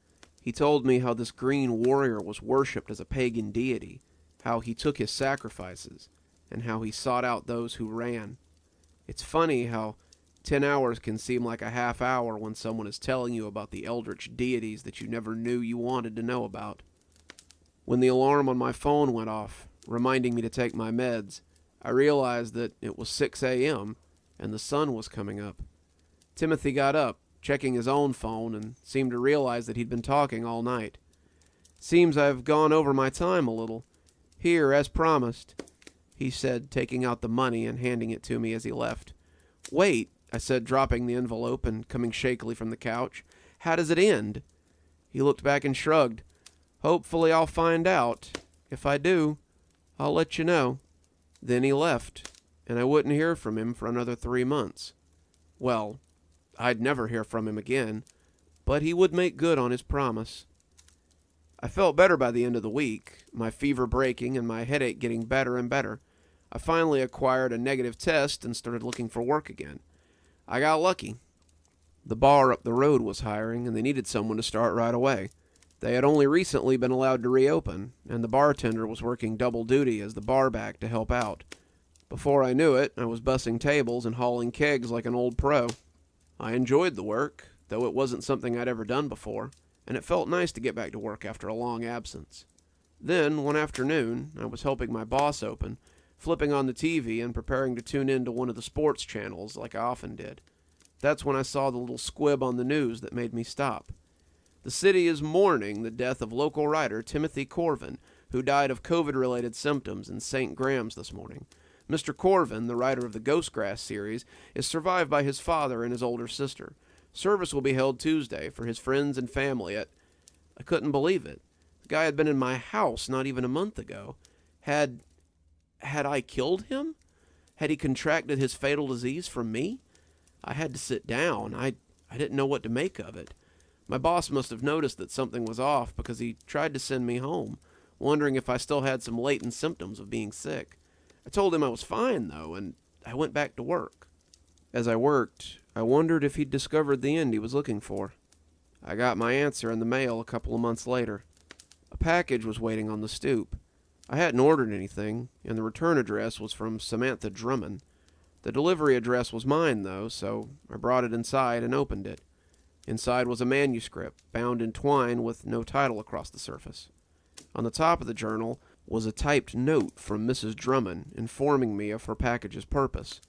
He told me how this green warrior was worshipped as a pagan deity, how he took his sacrifices, and how he sought out those who ran. It's funny how 10 hours can seem like a half hour when someone is telling you about the eldritch deities that you never knew you wanted to know about. When the alarm on my phone went off, reminding me to take my meds, I realized that it was 6 a.m. and the sun was coming up. Timothy got up, checking his own phone, and seemed to realize that he'd been talking all night. "Seems I've gone over my time a little. Here, as promised," he said, taking out the money and handing it to me as he left. "Wait," I said, dropping the envelope and coming shakily from the couch. "How does it end?" He looked back and shrugged. "Hopefully I'll find out. If I do, I'll let you know." Then he left, and I wouldn't hear from him for another 3 months. Well, I'd never hear from him again, but he would make good on his promise. I felt better by the end of the week, my fever breaking and my headache getting better and better. I finally acquired a negative test and started looking for work again. I got lucky. The bar up the road was hiring, and they needed someone to start right away. They had only recently been allowed to reopen, and the bartender was working double duty as the barback to help out. Before I knew it, I was bussing tables and hauling kegs like an old pro. I enjoyed the work, though it wasn't something I'd ever done before, and it felt nice to get back to work after a long absence. Then, one afternoon, I was helping my boss open, flipping on the TV and preparing to tune in to one of the sports channels like I often did. That's when I saw the little squib on the news that made me stop. The city is mourning the death of local writer Timothy Corvin, who died of COVID-related symptoms in St. Graham's this morning. Mr. Corvin, the writer of the Ghostgrass series, is survived by his father and his older sister. Service will be held Tuesday for his friends and family at... I couldn't believe it. The guy had been in my house not even a month ago. Had I killed him? Had he contracted his fatal disease from me? I had to sit down. I didn't know what to make of it. My boss must have noticed that something was off because he tried to send me home, wondering if I still had some latent symptoms of being sick. I told him I was fine, though, and I went back to work. As I worked, I wondered if he'd discovered the end he was looking for. I got my answer in the mail a couple of months later. A package was waiting on the stoop. I hadn't ordered anything, and the return address was from Samantha Drummond. The delivery address was mine, though, so I brought it inside and opened it. Inside was a manuscript, bound in twine with no title across the surface. On the top of the journal was a typed note from Mrs. Drummond informing me of her package's purpose.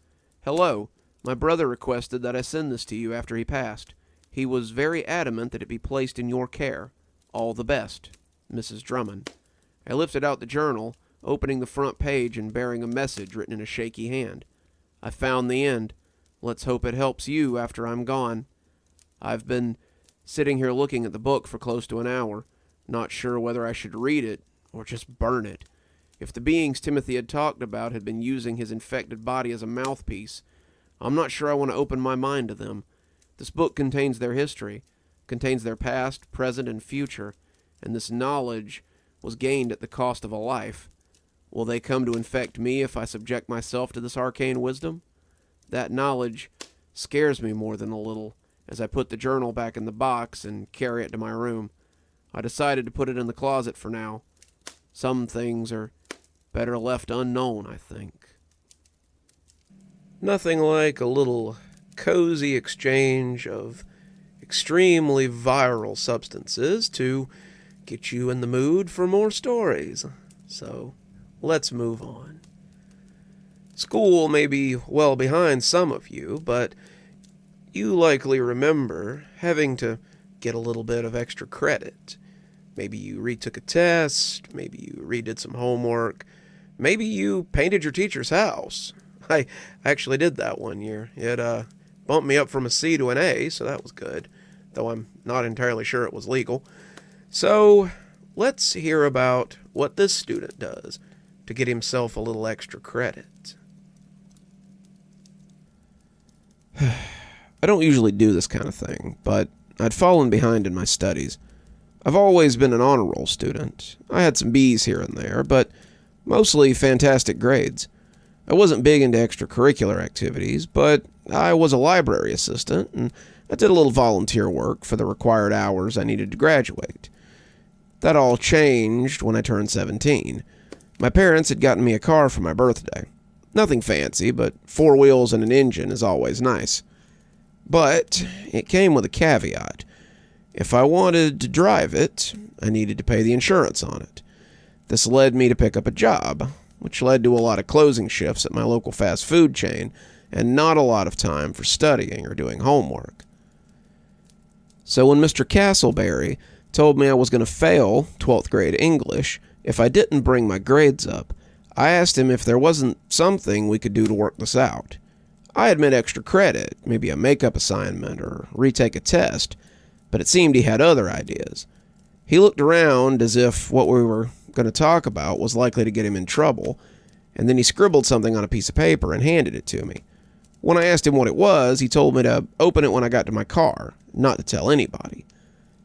"Hello. My brother requested that I send this to you after he passed. He was very adamant that it be placed in your care. All the best, Mrs. Drummond." I lifted out the journal, opening the front page and bearing a message written in a shaky hand. "I found the end. Let's hope it helps you after I'm gone. I've been sitting here looking at the book for close to an hour, not sure whether I should read it or just burn it. If the beings Timothy had talked about had been using his infected body as a mouthpiece, I'm not sure I want to open my mind to them. This book contains their history, contains their past, present, and future, and this knowledge was gained at the cost of a life. Will they come to infect me if I subject myself to this arcane wisdom? That knowledge scares me more than a little as I put the journal back in the box and carry it to my room. I decided to put it in the closet for now. Some things are better left unknown, I think. Nothing like a little cozy exchange of extremely viral substances to get you in the mood for more stories. So, let's move on. School may be well behind some of you, but you likely remember having to get a little bit of extra credit. Maybe you retook a test, maybe you redid some homework, maybe you painted your teacher's house. I actually did that one year. It bumped me up from a C to an A, so that was good. though I'm not entirely sure it was legal. So, let's hear about what this student does to get himself a little extra credit. I don't usually do this kind of thing, but I'd fallen behind in my studies. I've always been an honor roll student. I had some B's here and there, but mostly fantastic grades. I wasn't big into extracurricular activities, but I was a library assistant, and I did a little volunteer work for the required hours I needed to graduate. That all changed when I turned 17. My parents had gotten me a car for my birthday. Nothing fancy, but 4 wheels and an engine is always nice. But it came with a caveat. If I wanted to drive it, I needed to pay the insurance on it. This led me to pick up a job, which led to a lot of closing shifts at my local fast food chain and not a lot of time for studying or doing homework. So when Mr. Castleberry told me I was going to fail 12th grade English if I didn't bring my grades up, I asked him if there wasn't something we could do to work this out. I admit extra credit, maybe a makeup assignment or retake a test, but it seemed he had other ideas. He looked around as if what we were going to talk about was likely to get him in trouble, and then he scribbled something on a piece of paper and handed it to me. When I asked him what it was, he told me to open it when I got to my car, not to tell anybody.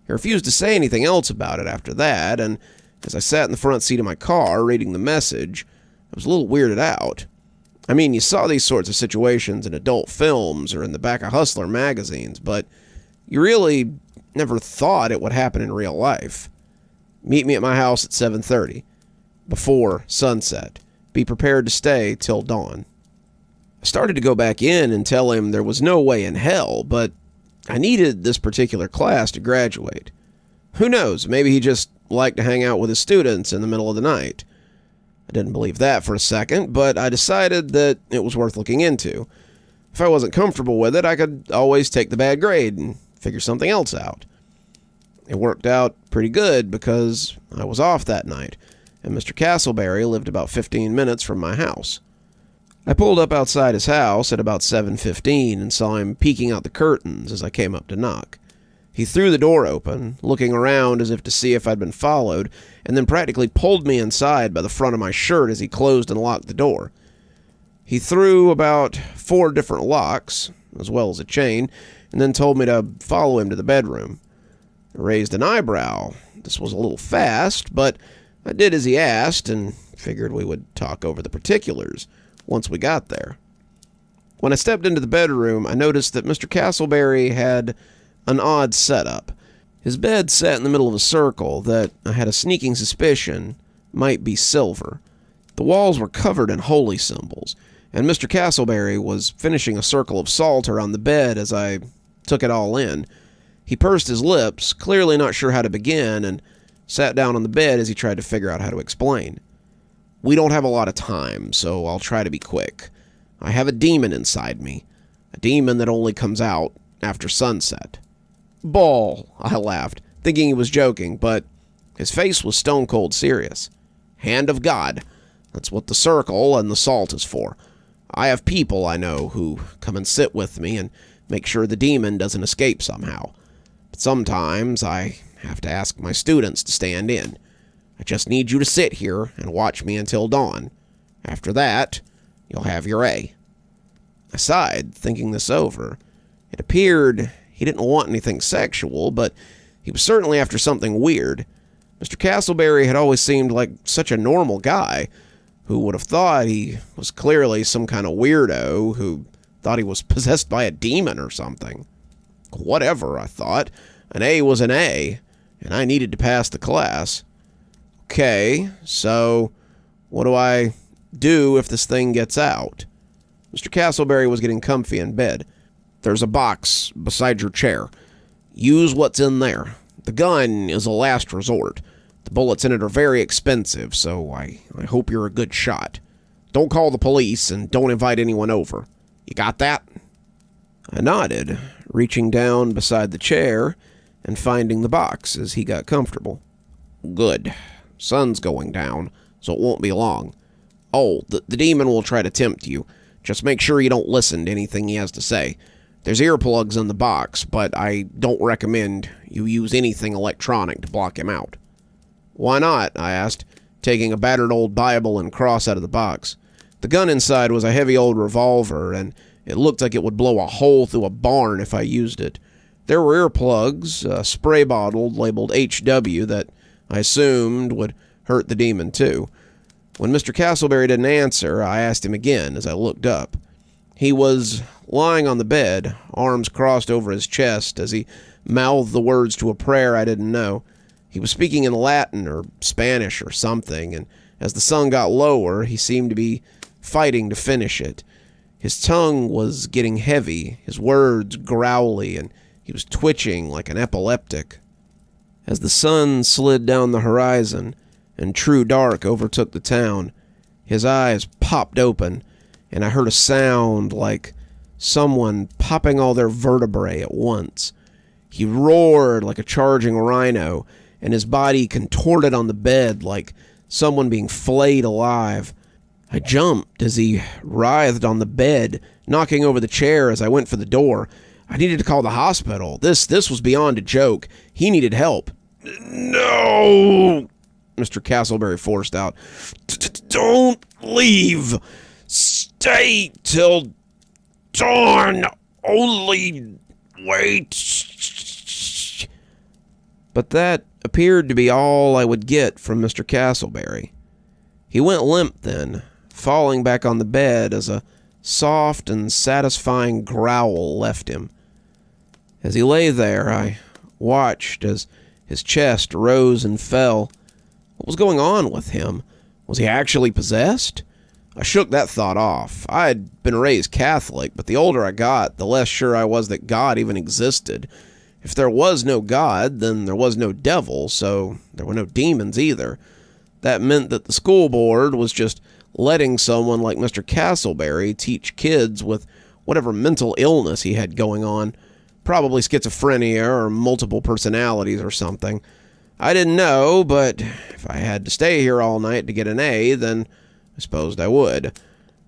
He refused to say anything else about it after that, and as I sat in the front seat of my car reading the message, I was a little weirded out. I mean, you saw these sorts of situations in adult films or in the back of Hustler magazines, but you really never thought it would happen in real life. Meet me at my house at 7:30, before sunset. Be prepared to stay till dawn. I started to go back in and tell him there was no way in hell, but I needed this particular class to graduate. Who knows, maybe he just liked to hang out with his students in the middle of the night. I didn't believe that for a second, but I decided that it was worth looking into. If I wasn't comfortable with it, I could always take the bad grade and figure something else out. It worked out pretty good because I was off that night, and Mr. Castleberry lived about 15 minutes from my house. I pulled up outside his house at about 7:15 and saw him peeking out the curtains as I came up to knock. He threw the door open, looking around as if to see if I'd been followed, and then practically pulled me inside by the front of my shirt as he closed and locked the door. He threw about 4 different locks, as well as a chain, and then told me to follow him to the bedroom. I raised an eyebrow. This was a little fast, but I did as he asked and figured we would talk over the particulars once we got there. When I stepped into the bedroom, I noticed that Mr. Castleberry had an odd setup. His bed sat in the middle of a circle that I had a sneaking suspicion might be silver. The walls were covered in holy symbols, and Mr. Castleberry was finishing a circle of salt around the bed as I took it all in. He pursed his lips, clearly not sure how to begin, and sat down on the bed as he tried to figure out how to explain. We don't have a lot of time, so I'll try to be quick. I have a demon inside me. A demon that only comes out after sunset. Bull, I laughed, thinking he was joking, but his face was stone cold serious. Hand of God. That's what the circle and the salt is for. I have people I know who come and sit with me and make sure the demon doesn't escape somehow. But sometimes I have to ask my students to stand in. I just need you to sit here and watch me until dawn. After that, you'll have your A. I sighed, thinking this over. It appeared he didn't want anything sexual, but he was certainly after something weird. Mr. Castleberry had always seemed like such a normal guy. Who would have thought he was clearly some kind of weirdo who thought he was possessed by a demon or something? Whatever, I thought. An A was an A, and I needed to pass the class. Okay, so what do I do if this thing gets out? Mr. Castleberry was getting comfy in bed. There's a box beside your chair. Use what's in there. The gun is a last resort. The bullets in it are very expensive, so I hope you're a good shot. Don't call the police and don't invite anyone over. You got that? I nodded, reaching down beside the chair and finding the box as he got comfortable. Good. Sun's going down, so it won't be long. Oh, the demon will try to tempt you. Just make sure you don't listen to anything he has to say. There's earplugs in the box, but I don't recommend you use anything electronic to block him out." "Why not?" I asked, taking a battered old Bible and cross out of the box. The gun inside was a heavy old revolver, and it looked like it would blow a hole through a barn if I used it. There were earplugs, a spray bottle labeled HW that I assumed would hurt the demon too. When Mr. Castleberry didn't answer, I asked him again as I looked up. He was lying on the bed, arms crossed over his chest as he mouthed the words to a prayer I didn't know. He was speaking in Latin or Spanish or something, and as the sun got lower, he seemed to be fighting to finish it. His tongue was getting heavy, his words growly, and he was twitching like an epileptic. As the sun slid down the horizon and true dark overtook the town, his eyes popped open, and I heard a sound like someone popping all their vertebrae at once. He roared like a charging rhino, and his body contorted on the bed like someone being flayed alive. I jumped as he writhed on the bed, knocking over the chair as I went for the door. I needed to call the hospital. This was beyond a joke. He needed help. "No!" Mr. Castleberry forced out. "Don't leave. Stay till dawn. Only wait." But that appeared to be all I would get from Mr. Castleberry. He went limp then, falling back on the bed as a soft and satisfying growl left him. As he lay there, I watched as his chest rose and fell. What was going on with him? Was he actually possessed? I shook that thought off. I had been raised Catholic, but the older I got, the less sure I was that God even existed. If there was no God, then there was no devil, so there were no demons either. That meant that the school board was just letting someone like Mr. Castleberry teach kids with whatever mental illness he had going on, probably schizophrenia or multiple personalities or something. I didn't know, but if I had to stay here all night to get an A, then I supposed I would.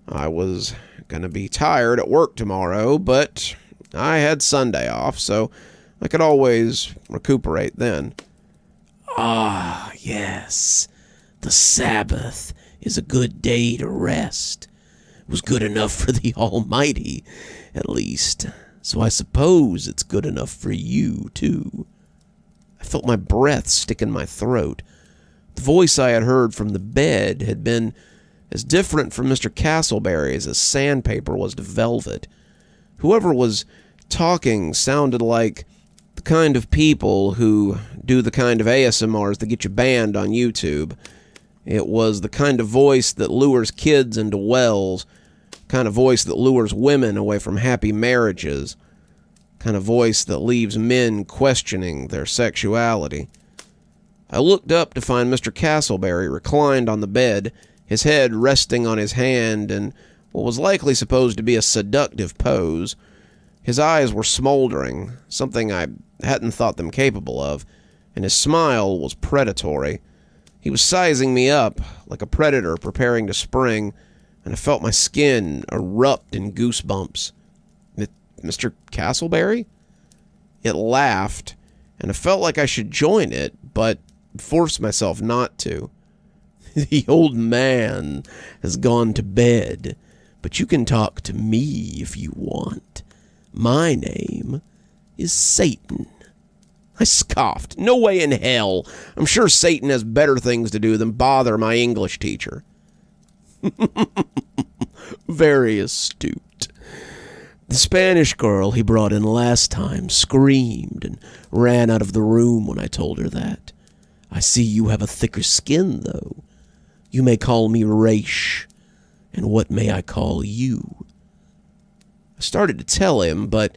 I was going to be tired at work tomorrow, but I had Sunday off, so I could always recuperate then. Ah, yes. The Sabbath is a good day to rest. It was good enough for the Almighty, at least. So I suppose it's good enough for you, too. I felt my breath stick in my throat. The voice I had heard from the bed had been as different from Mr. Castleberry's as sandpaper was to velvet. Whoever was talking sounded like the kind of people who do the kind of ASMRs that get you banned on YouTube. It was the kind of voice that lures kids into wells, kind of voice that lures women away from happy marriages, kind of voice that leaves men questioning their sexuality. I looked up to find Mr. Castleberry reclined on the bed, his head resting on his hand in what was likely supposed to be a seductive pose. His eyes were smoldering, something I hadn't thought them capable of, and his smile was predatory. He was sizing me up like a predator preparing to spring, and I felt my skin erupt in goosebumps. Mr. Castleberry? It laughed, and I felt like I should join it, but forced myself not to. The old man has gone to bed, but you can talk to me if you want. My name is Satan. I scoffed. No way in hell. I'm sure Satan has better things to do than bother my English teacher. Very astute. The Spanish girl he brought in last time screamed and ran out of the room when I told her that. I see you have a thicker skin, though. You may call me Raish. And what may I call you? I started to tell him, but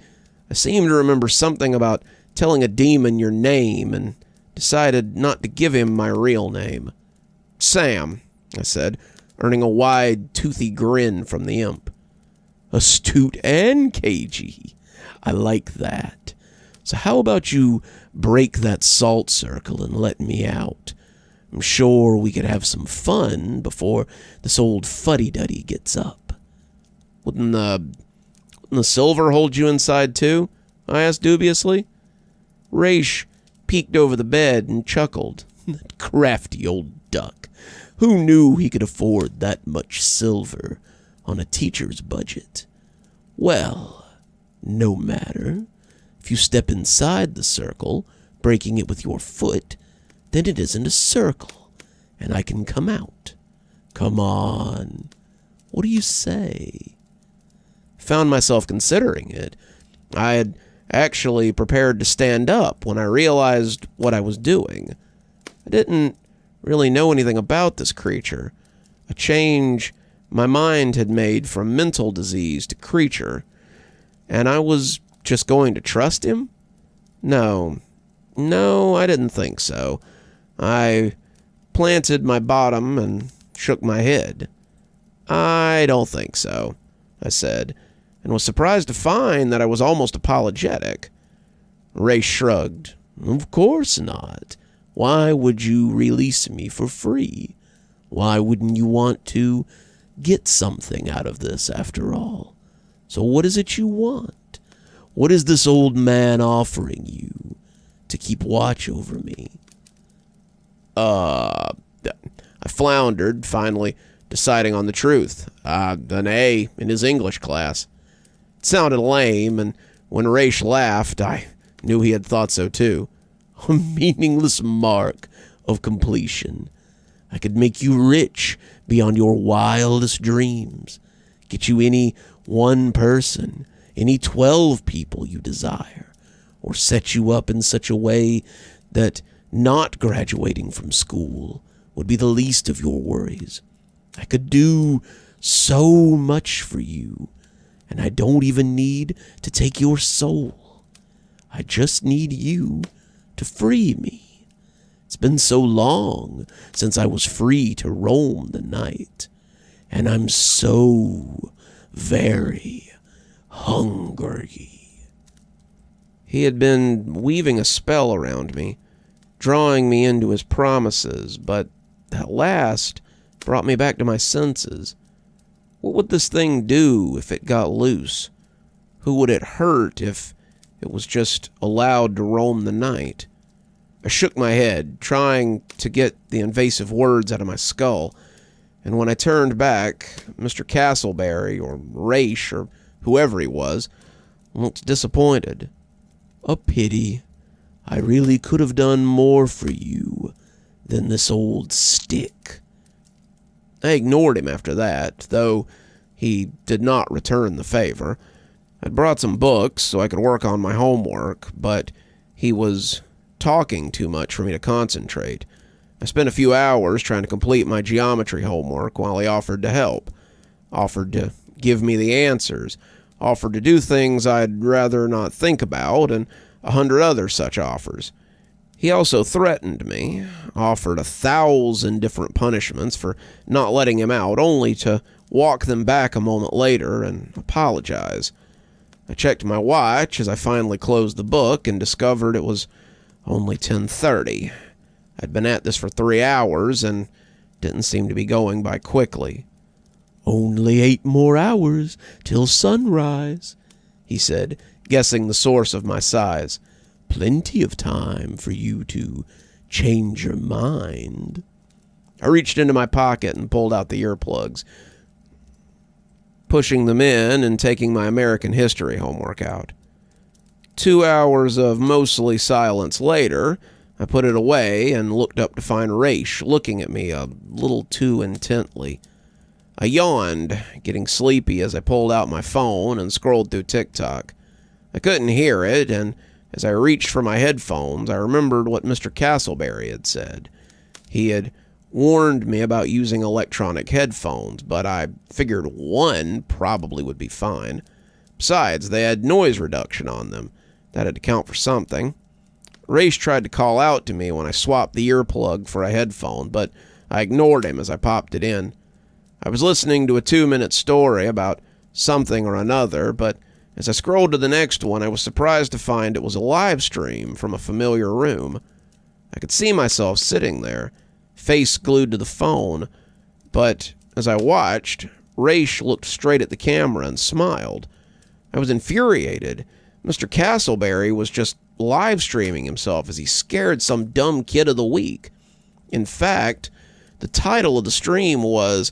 I seemed to remember something about telling a demon your name and decided not to give him my real name. Sam, I said, earning a wide, toothy grin from the imp. Astute and cagey. I like that. So how about you break that salt circle and let me out? I'm sure we could have some fun before this old fuddy-duddy gets up. Wouldn't And the silver holds you inside too? I asked dubiously. Raish peeked over the bed and chuckled. That crafty old duck. Who knew he could afford that much silver on a teacher's budget? Well, no matter. If you step inside the circle, breaking it with your foot, then it isn't a circle, and I can come out. Come on. What do you say? Found myself considering it. I had actually prepared to stand up when I realized what I was doing. I didn't really know anything about this creature, a change my mind had made from mental disease to creature, and I was just going to trust him? No, I didn't think so. I planted my bottom and shook my head. I don't think so, I said, and was surprised to find that I was almost apologetic. Ray shrugged. Of course not. Why would you release me for free? Why wouldn't you want to get something out of this after all? So what is it you want? What is this old man offering you to keep watch over me? I floundered, finally deciding on the truth. An A in his English class. It sounded lame, and when Raish laughed, I knew he had thought so too. A meaningless mark of completion. I could make you rich beyond your wildest dreams. Get you any one person, any 12 people you desire, or set you up in such a way that not graduating from school would be the least of your worries. I could do so much for you, and I don't even need to take your soul. I just need you to free me. It's been so long since I was free to roam the night, and I'm so very hungry. He had been weaving a spell around me, drawing me into his promises, but at last brought me back to my senses. What would this thing do if it got loose? Who would it hurt if it was just allowed to roam the night? I shook my head, trying to get the invasive words out of my skull, and when I turned back, Mr. Castleberry, or Raish, or whoever he was, looked disappointed. A pity. I really could have done more for you than this old stick. I ignored him after that, though he did not return the favor. I'd brought some books so I could work on my homework, but he was talking too much for me to concentrate. I spent a few hours trying to complete my geometry homework while he offered to help, offered to give me the answers, offered to do things I'd rather not think about, and 100 other such offers. He also threatened me, offered 1,000 different punishments for not letting him out, only to walk them back a moment later and apologize. I checked my watch as I finally closed the book and discovered it was only 10:30. I'd been at this for 3 hours and didn't seem to be going by quickly. Only 8 more hours till sunrise, he said, guessing the source of my sighs. Plenty of time for you to change your mind. I reached into my pocket and pulled out the earplugs, pushing them in and taking my American history homework out. 2 hours of mostly silence later, I put it away and looked up to find Raish looking at me a little too intently. I yawned, getting sleepy as I pulled out my phone and scrolled through TikTok. I couldn't hear it, and as I reached for my headphones, I remembered what Mr. Castleberry had said. He had warned me about using electronic headphones, but I figured one probably would be fine. Besides, they had noise reduction on them. That had to count for something. Raish tried to call out to me when I swapped the earplug for a headphone, but I ignored him as I popped it in. I was listening to a 2-minute story about something or another, but as I scrolled to the next one, I was surprised to find it was a live stream from a familiar room. I could see myself sitting there, face glued to the phone, but as I watched, Raish looked straight at the camera and smiled. I was infuriated. Mr. Castleberry was just live streaming himself as he scared some dumb kid of the week. In fact, the title of the stream was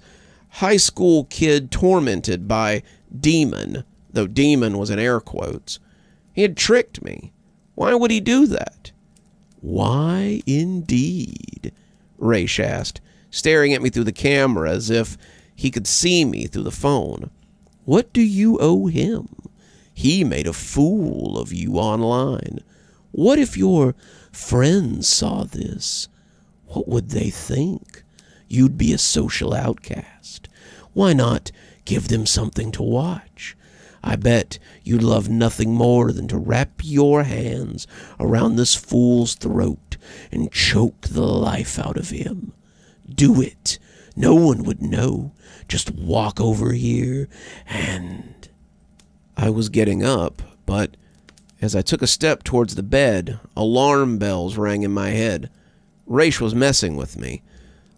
High School Kid Tormented by Demon, though demon was in air quotes. He had tricked me. Why would he do that? Why indeed? Raish asked, staring at me through the camera as if he could see me through the phone. What do you owe him? He made a fool of you online. What if your friends saw this? What would they think? You'd be a social outcast. Why not give them something to watch? I bet you'd love nothing more than to wrap your hands around this fool's throat and choke the life out of him. Do it. No one would know. Just walk over here and... I was getting up, but as I took a step towards the bed, alarm bells rang in my head. Raish was messing with me.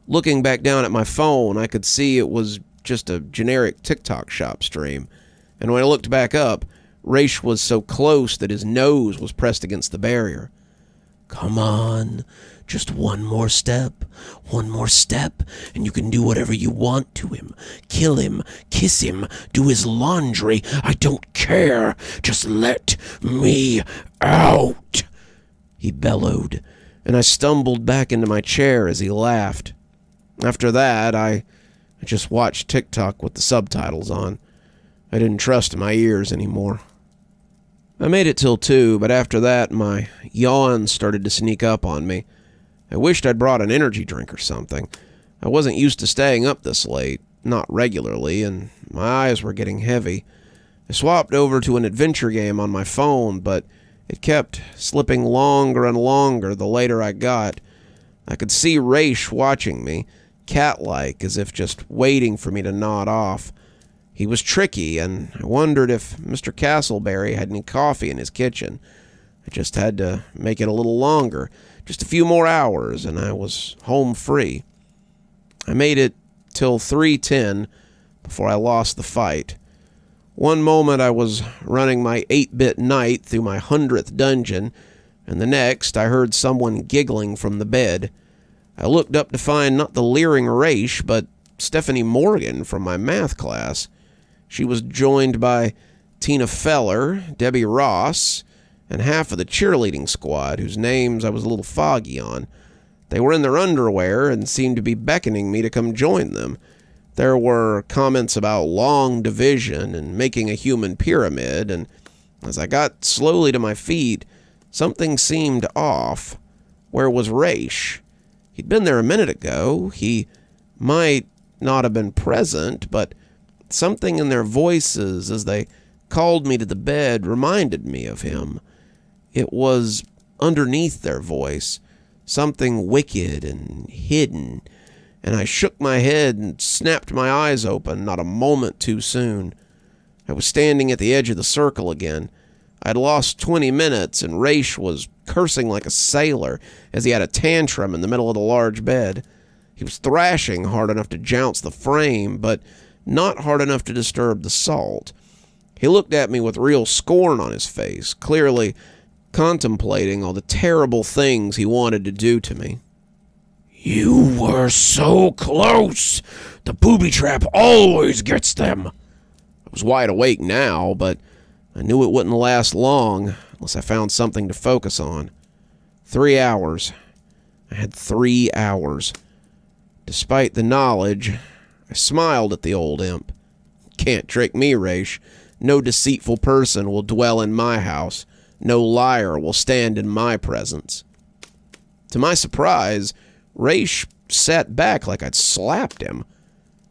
Looking back down at my phone, I could see it was just a generic TikTok shop stream. And when I looked back up, Raish was so close that his nose was pressed against the barrier. Come on, just one more step, and you can do whatever you want to him. Kill him, kiss him, do his laundry. I don't care. Just let me out, he bellowed, and I stumbled back into my chair as he laughed. After that, I just watched TikTok with the subtitles on. I didn't trust my ears anymore. I made it till 2, but after that, my yawns started to sneak up on me. I wished I'd brought an energy drink or something. I wasn't used to staying up this late, not regularly, and my eyes were getting heavy. I swapped over to an adventure game on my phone, but it kept slipping longer and longer the later I got. I could see Raish watching me, cat-like, as if just waiting for me to nod off. He was tricky, and I wondered if Mr. Castleberry had any coffee in his kitchen. I just had to make it a little longer, just a few more hours, and I was home free. I made it till 3:10 before I lost the fight. One moment I was running my 8-bit knight through my 100th dungeon, and the next I heard someone giggling from the bed. I looked up to find not the leering Raish, but Stephanie Morgan from my math class. She was joined by Tina Feller, Debbie Ross, and half of the cheerleading squad, whose names I was a little foggy on. They were in their underwear and seemed to be beckoning me to come join them. There were comments about long division and making a human pyramid, and as I got slowly to my feet, something seemed off. Where was Raish? He'd been there a minute ago. He might not have been present, but something in their voices as they called me to the bed reminded me of him. It was underneath their voice, something wicked and hidden, and I shook my head and snapped my eyes open not a moment too soon. I was standing at the edge of the circle again. I'd lost 20 minutes, and Raish was cursing like a sailor as he had a tantrum in the middle of the large bed. He was thrashing hard enough to jounce the frame, but not hard enough to disturb the salt. He looked at me with real scorn on his face, clearly contemplating all the terrible things he wanted to do to me. You were so close! The booby trap always gets them! I was wide awake now, but I knew it wouldn't last long unless I found something to focus on. 3 hours. I had 3 hours. Despite the knowledge, I smiled at the old imp. Can't trick me, Raish. No deceitful person will dwell in my house. No liar will stand in my presence. To my surprise, Raish sat back like I'd slapped him.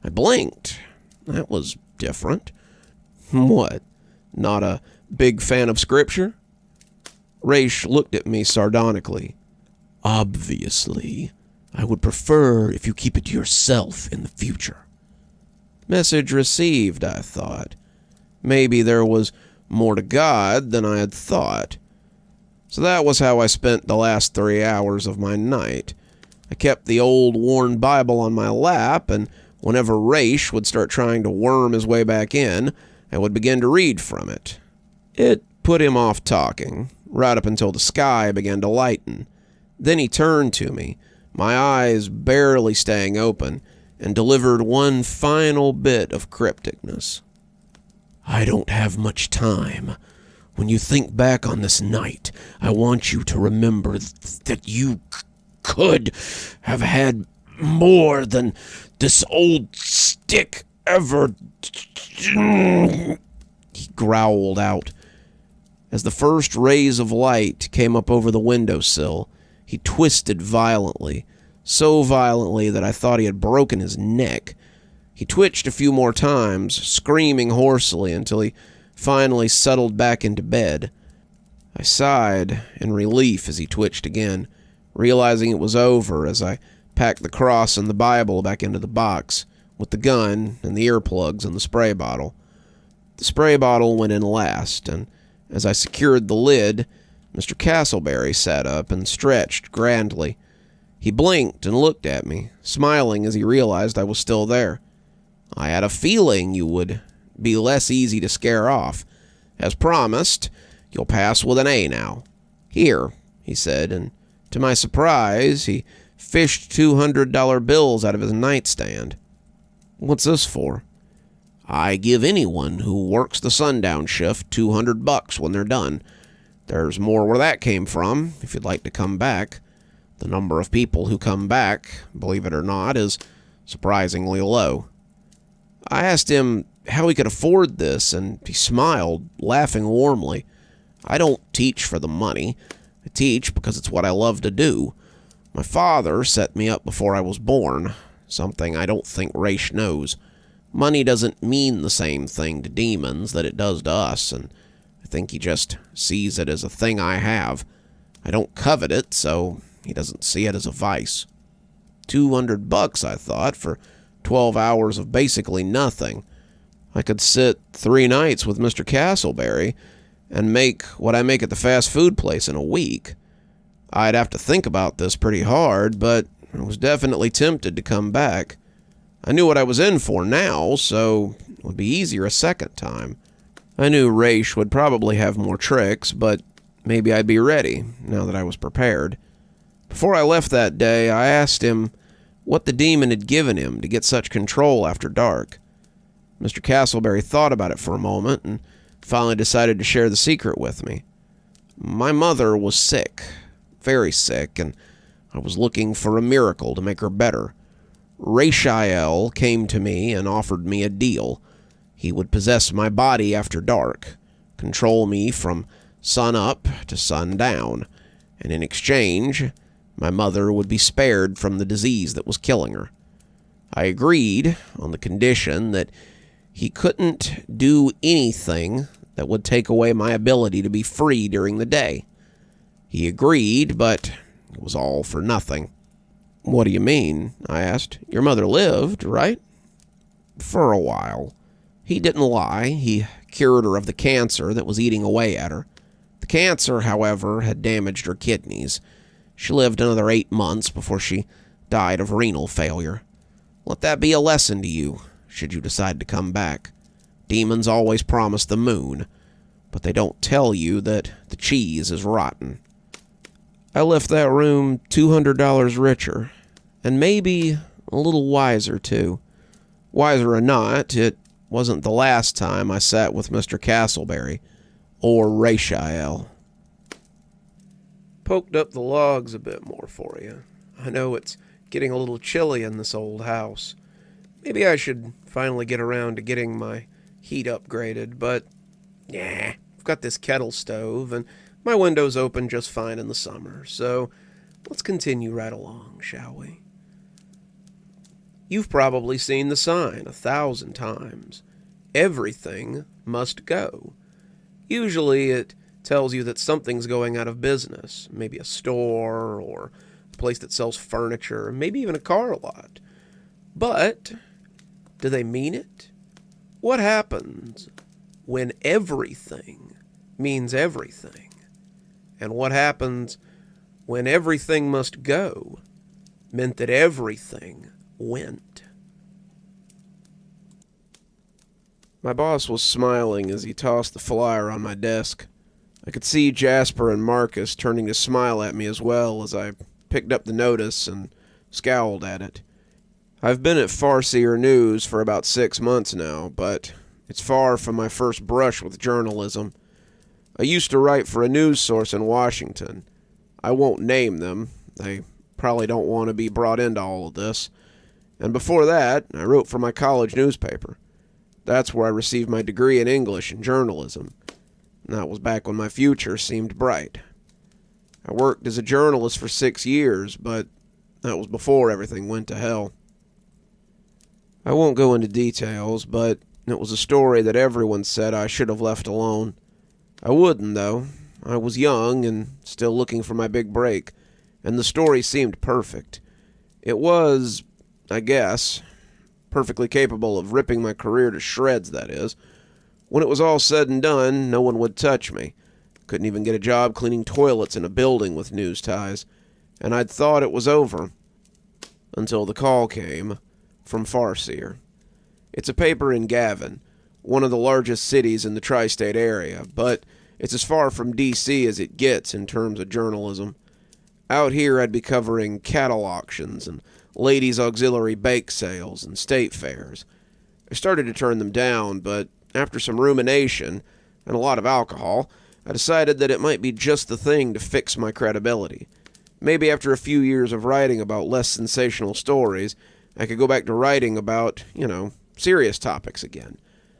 I blinked. That was different. What? Not a big fan of scripture? Raish looked at me sardonically. Obviously. I would prefer if you keep it to yourself in the future. Message received, I thought. Maybe there was more to God than I had thought. So that was how I spent the last 3 hours of my night. I kept the old worn Bible on my lap, and whenever Raish would start trying to worm his way back in, and would begin to read from it. It put him off talking, right up until the sky began to lighten. Then he turned to me, my eyes barely staying open, and delivered one final bit of crypticness. "I don't have much time. When you think back on this night, I want you to remember that you could have had more than this old stick ever..." He growled out. As the first rays of light came up over the windowsill, he twisted violently, so violently that I thought he had broken his neck. He twitched a few more times, screaming hoarsely until he finally settled back into bed. I sighed in relief as he twitched again, realizing it was over as I packed the cross and the Bible back into the box, with the gun and the earplugs and the spray bottle. The spray bottle went in last, and as I secured the lid, Mr. Castleberry sat up and stretched grandly. He blinked and looked at me, smiling as he realized I was still there. "I had a feeling you would be less easy to scare off. As promised, you'll pass with an A now. Here," he said, and to my surprise, he fished $200 bills out of his nightstand. "What's this for?" "I give anyone who works the sundown shift $200 when they're done. There's more where that came from, if you'd like to come back. The number of people who come back, believe it or not, is surprisingly low." I asked him how he could afford this, and he smiled, laughing warmly. "I don't teach for the money. I teach because it's what I love to do. My father set me up before I was born, something I don't think Raish knows. Money doesn't mean the same thing to demons that it does to us, and I think he just sees it as a thing I have. I don't covet it, so he doesn't see it as a vice. $200, I thought, for 12 hours of basically nothing. I could sit 3 nights with Mr. Castleberry and make what I make at the fast food place in a week. I'd have to think about this pretty hard, but I was definitely tempted to come back. I knew what I was in for now, so it would be easier a second time. I knew Raish would probably have more tricks, but maybe I'd be ready, now that I was prepared. Before I left that day, I asked him what the demon had given him to get such control after dark. Mr. Castleberry thought about it for a moment and finally decided to share the secret with me. My mother was sick, very sick, and I was looking for a miracle to make her better. Raishael came to me and offered me a deal. He would possess my body after dark, control me from sun up to sundown, and in exchange, my mother would be spared from the disease that was killing her. I agreed on the condition that he couldn't do anything that would take away my ability to be free during the day. He agreed, but it was all for nothing. "What do you mean?" I asked. "Your mother lived, right?" "For a while. He didn't lie. He cured her of the cancer that was eating away at her. The cancer, however, had damaged her kidneys. She lived another 8 months before she died of renal failure. Let that be a lesson to you, should you decide to come back. Demons always promise the moon, but they don't tell you that the cheese is rotten." I left that room $200 richer, and maybe a little wiser, too. Wiser or not, it wasn't the last time I sat with Mr. Castleberry, or Raishael. Poked up the logs a bit more for you. I know it's getting a little chilly in this old house. Maybe I should finally get around to getting my heat upgraded, but yeah, I've got this kettle stove, and my window's open just fine in the summer, so let's continue right along, shall we? You've probably seen the sign 1,000 times. Everything must go. Usually it tells you that something's going out of business, maybe a store or a place that sells furniture, maybe even a car lot. But do they mean it? What happens when everything means everything? And what happens when everything must go meant that everything went? My boss was smiling as he tossed the flyer on my desk. I could see Jasper and Marcus turning to smile at me as well as I picked up the notice and scowled at it. I've been at Farseer News for about 6 months now, but it's far from my first brush with journalism. I used to write for a news source in Washington. I won't name them. They probably don't want to be brought into all of this. And before that, I wrote for my college newspaper. That's where I received my degree in English and journalism. And that was back when my future seemed bright. I worked as a journalist for 6 years, but that was before everything went to hell. I won't go into details, but it was a story that everyone said I should have left alone. I wouldn't, though. I was young and still looking for my big break, and the story seemed perfect. It was, I guess, perfectly capable of ripping my career to shreds, that is. When it was all said and done, no one would touch me. Couldn't even get a job cleaning toilets in a building with news ties, and I'd thought it was over. Until the call came from Farseer. It's a paper in Gavin, one of the largest cities in the tri-state area, but it's as far from D.C. as it gets in terms of journalism. Out here I'd be covering cattle auctions and ladies' auxiliary bake sales and state fairs. I started to turn them down, but after some rumination and a lot of alcohol, I decided that it might be just the thing to fix my credibility. Maybe after a few years of writing about less sensational stories, I could go back to writing about, serious topics again.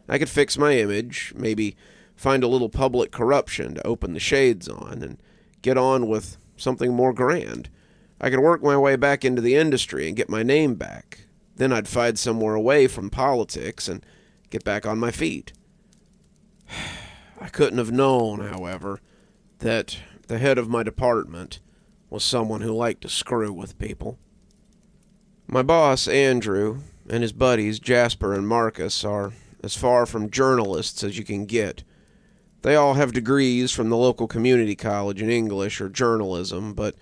I could fix my image, maybe find a little public corruption to open the shades on, and get on with something more grand. I could work my way back into the industry and get my name back. Then I'd find somewhere away from politics and get back on my feet. I couldn't have known, however, that the head of my department was someone who liked to screw with people. My boss, Andrew, and his buddies, Jasper and Marcus, are as far from journalists as you can get. They all have degrees from the local community college in English or journalism, but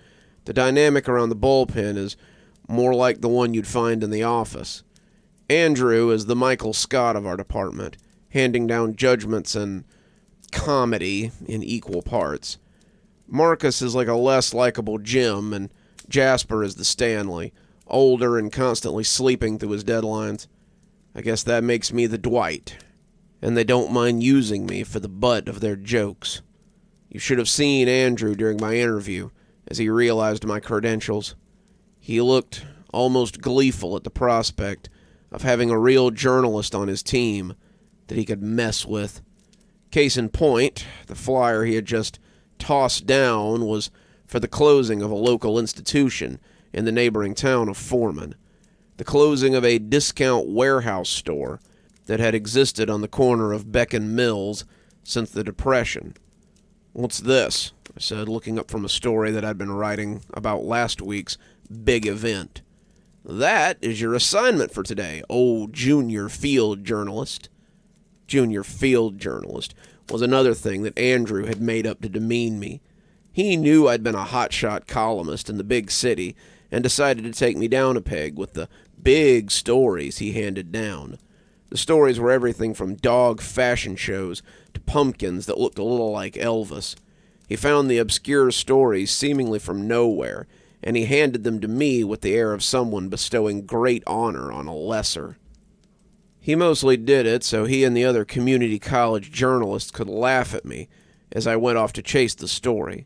the dynamic around the bullpen is more like the one you'd find in the office. Andrew is the Michael Scott of our department, handing down judgments and comedy in equal parts. Marcus is like a less likable Jim, and Jasper is the Stanley, older and constantly sleeping through his deadlines. I guess that makes me the Dwight, and they don't mind using me for the butt of their jokes. You should have seen Andrew during my interview as he realized my credentials. He looked almost gleeful at the prospect of having a real journalist on his team that he could mess with. Case in point, the flyer he had just tossed down was for the closing of a local institution in the neighboring town of Foreman. The closing of a discount warehouse store that had existed on the corner of Beck and Mills since the Depression. "What's this?" I said, looking up from a story that I'd been writing about last week's big event. "That is your assignment for today, old junior field journalist." Junior field journalist was another thing that Andrew had made up to demean me. He knew I'd been a hotshot columnist in the big city and decided to take me down a peg with the big stories he handed down. The stories were everything from dog fashion shows to pumpkins that looked a little like Elvis. He found the obscure stories seemingly from nowhere, and he handed them to me with the air of someone bestowing great honor on a lesser. He mostly did it so he and the other community college journalists could laugh at me as I went off to chase the story.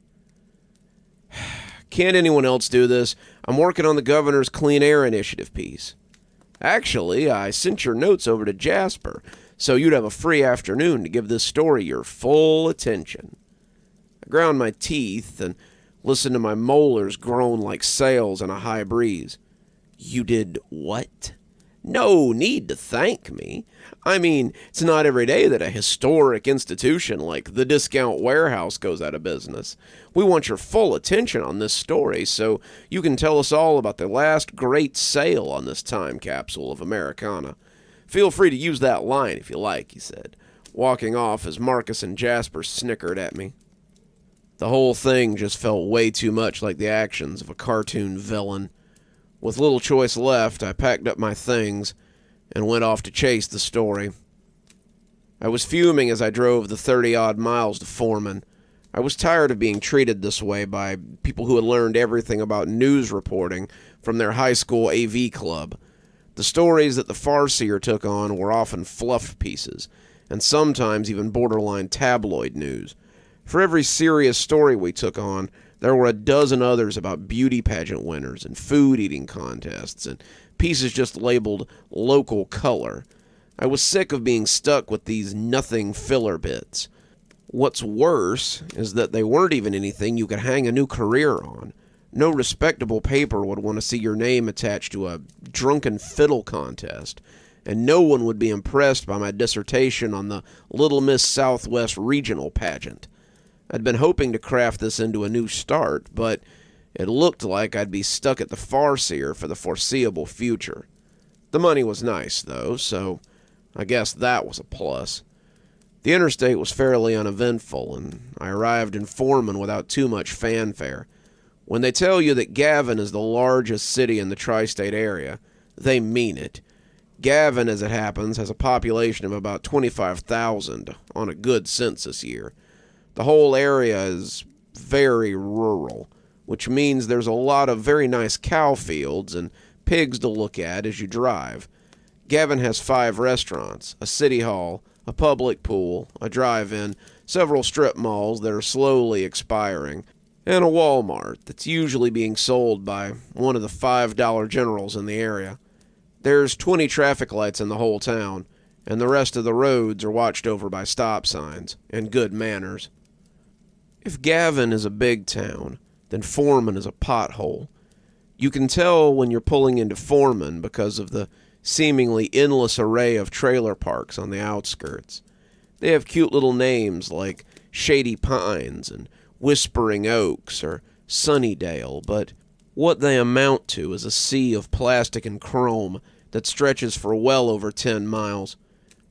"Can't anyone else do this? I'm working on the governor's Clean Air Initiative piece." "Actually, I sent your notes over to Jasper, so you'd have a free afternoon to give this story your full attention." I ground my teeth and listened to my molars groan like sails in a high breeze. "You did what?" "No need to thank me. I mean, it's not every day that a historic institution like the Discount Warehouse goes out of business. We want your full attention on this story so you can tell us all about the last great sale on this time capsule of Americana. Feel free to use that line if you like," he said, walking off as Marcus and Jasper snickered at me. The whole thing just felt way too much like the actions of a cartoon villain. With little choice left, I packed up my things and went off to chase the story. I was fuming as I drove the 30-odd miles to Foreman. I was tired of being treated this way by people who had learned everything about news reporting from their high school AV club. The stories that the Farseer took on were often fluff pieces, and sometimes even borderline tabloid news. For every serious story we took on, there were a dozen others about beauty pageant winners and food-eating contests, and pieces just labeled local color. I was sick of being stuck with these nothing filler bits. What's worse is that they weren't even anything you could hang a new career on. No respectable paper would want to see your name attached to a drunken fiddle contest, and no one would be impressed by my dissertation on the Little Miss Southwest Regional pageant. I'd been hoping to craft this into a new start, but it looked like I'd be stuck at the Farseer for the foreseeable future. The money was nice, though, so I guess that was a plus. The interstate was fairly uneventful, and I arrived in Foreman without too much fanfare. When they tell you that Gavin is the largest city in the tri-state area, they mean it. Gavin, as it happens, has a population of about 25,000 on a good census year. The whole area is very rural, which means there's a lot of very nice cow fields and pigs to look at as you drive. Gavin has 5 restaurants, a city hall, a public pool, a drive-in, several strip malls that are slowly expiring, and a Walmart that's usually being sold by one of the $5 generals in the area. There's 20 traffic lights in the whole town, and the rest of the roads are watched over by stop signs and good manners. If Gavin is a big town, then Foreman is a pothole. You can tell when you're pulling into Foreman because of the seemingly endless array of trailer parks on the outskirts. They have cute little names like Shady Pines and Whispering Oaks or Sunnydale, but what they amount to is a sea of plastic and chrome that stretches for well over 10 miles.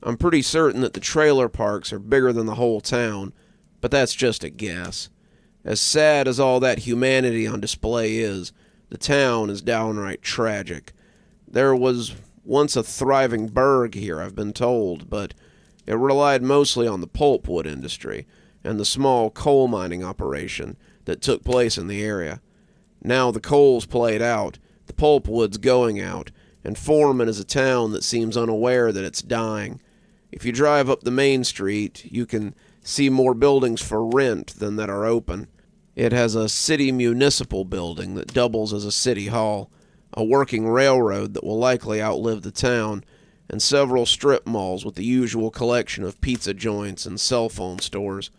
I'm pretty certain that the trailer parks are bigger than the whole town, but that's just a guess. As sad as all that humanity on display is, the town is downright tragic. There was once a thriving burg here, I've been told, but it relied mostly on the pulpwood industry and the small coal mining operation that took place in the area. Now the coal's played out, the pulpwood's going out, and Foreman is a town that seems unaware that it's dying. If you drive up the main street, you can see more buildings for rent than that are open. It has a city municipal building that doubles as a city hall, a working railroad that will likely outlive the town, and several strip malls with the usual collection of pizza joints and cell phone stores.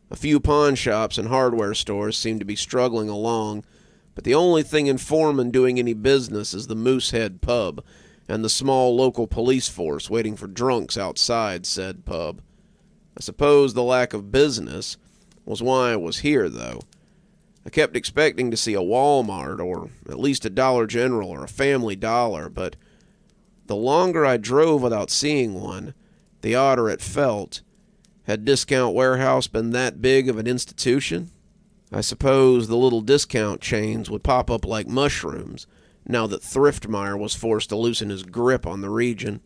A few pawn shops and hardware stores seem to be struggling along, but the only thing in Foreman doing any business is the Moosehead pub and the small local police force waiting for drunks outside said pub. I suppose the lack of business was why I was here, though. I kept expecting to see a Walmart, or at least a Dollar General or a Family Dollar, but the longer I drove without seeing one, the odder it felt. Had Discount Warehouse been that big of an institution? I suppose the little discount chains would pop up like mushrooms, now that Thriftmeyer was forced to loosen his grip on the region.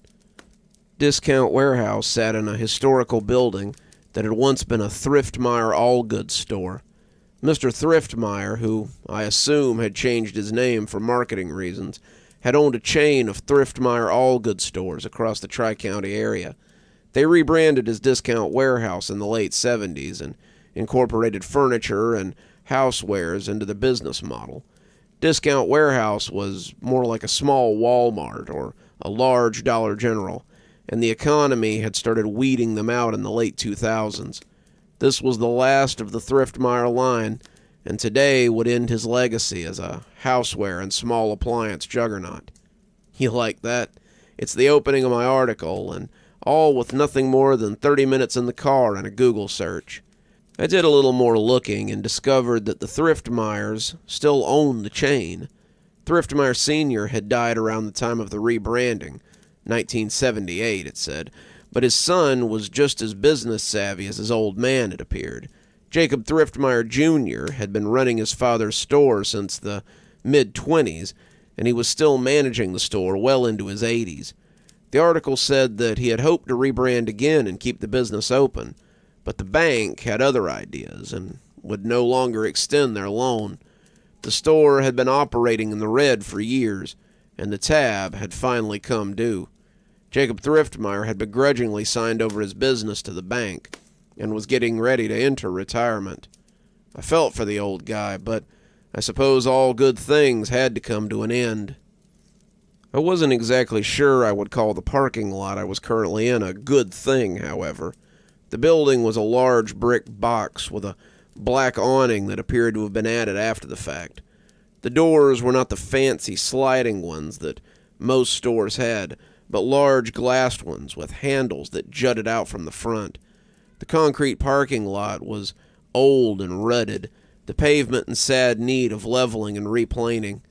Discount Warehouse sat in a historical building that had once been a Thriftmeyer all-goods store. Mr. Thriftmeyer, who I assume had changed his name for marketing reasons, had owned a chain of Thriftmeyer all-goods stores across the Tri-County area. They rebranded as Discount Warehouse in the late 70s and incorporated furniture and housewares into the business model. Discount Warehouse was more like a small Walmart or a large Dollar General, and the economy had started weeding them out in the late 2000s. This was the last of the Thriftmeyer line, and today would end his legacy as a houseware and small appliance juggernaut. You like that? It's the opening of my article, and all with nothing more than 30 minutes in the car and a Google search. I did a little more looking and discovered that the Thriftmeyers still owned the chain. Thriftmeyer Sr. had died around the time of the rebranding, 1978, it said, but his son was just as business savvy as his old man, it appeared. Jacob Thriftmeyer Jr. had been running his father's store since the mid-20s, and he was still managing the store well into his 80s. The article said that he had hoped to rebrand again and keep the business open, but the bank had other ideas and would no longer extend their loan. The store had been operating in the red for years, and the tab had finally come due. Jacob Thriftmeyer had begrudgingly signed over his business to the bank and was getting ready to enter retirement. I felt for the old guy, but I suppose all good things had to come to an end. I wasn't exactly sure I would call the parking lot I was currently in a good thing, however. The building was a large brick box with a black awning that appeared to have been added after the fact. The doors were not the fancy sliding ones that most stores had, but large glassed ones with handles that jutted out from the front. The concrete parking lot was old and rutted, the pavement in sad need of leveling and replaning.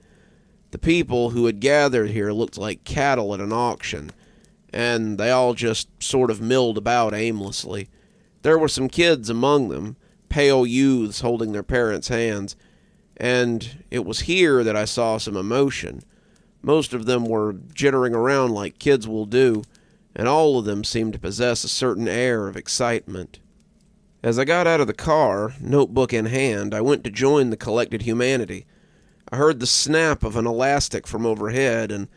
The people who had gathered here looked like cattle at an auction, and they all just sort of milled about aimlessly. There were some kids among them, pale youths holding their parents' hands, and it was here that I saw some emotion. Most of them were jittering around like kids will do, and all of them seemed to possess a certain air of excitement. As I got out of the car, notebook in hand, I went to join the collected humanity. I heard the snap of an elastic from overhead and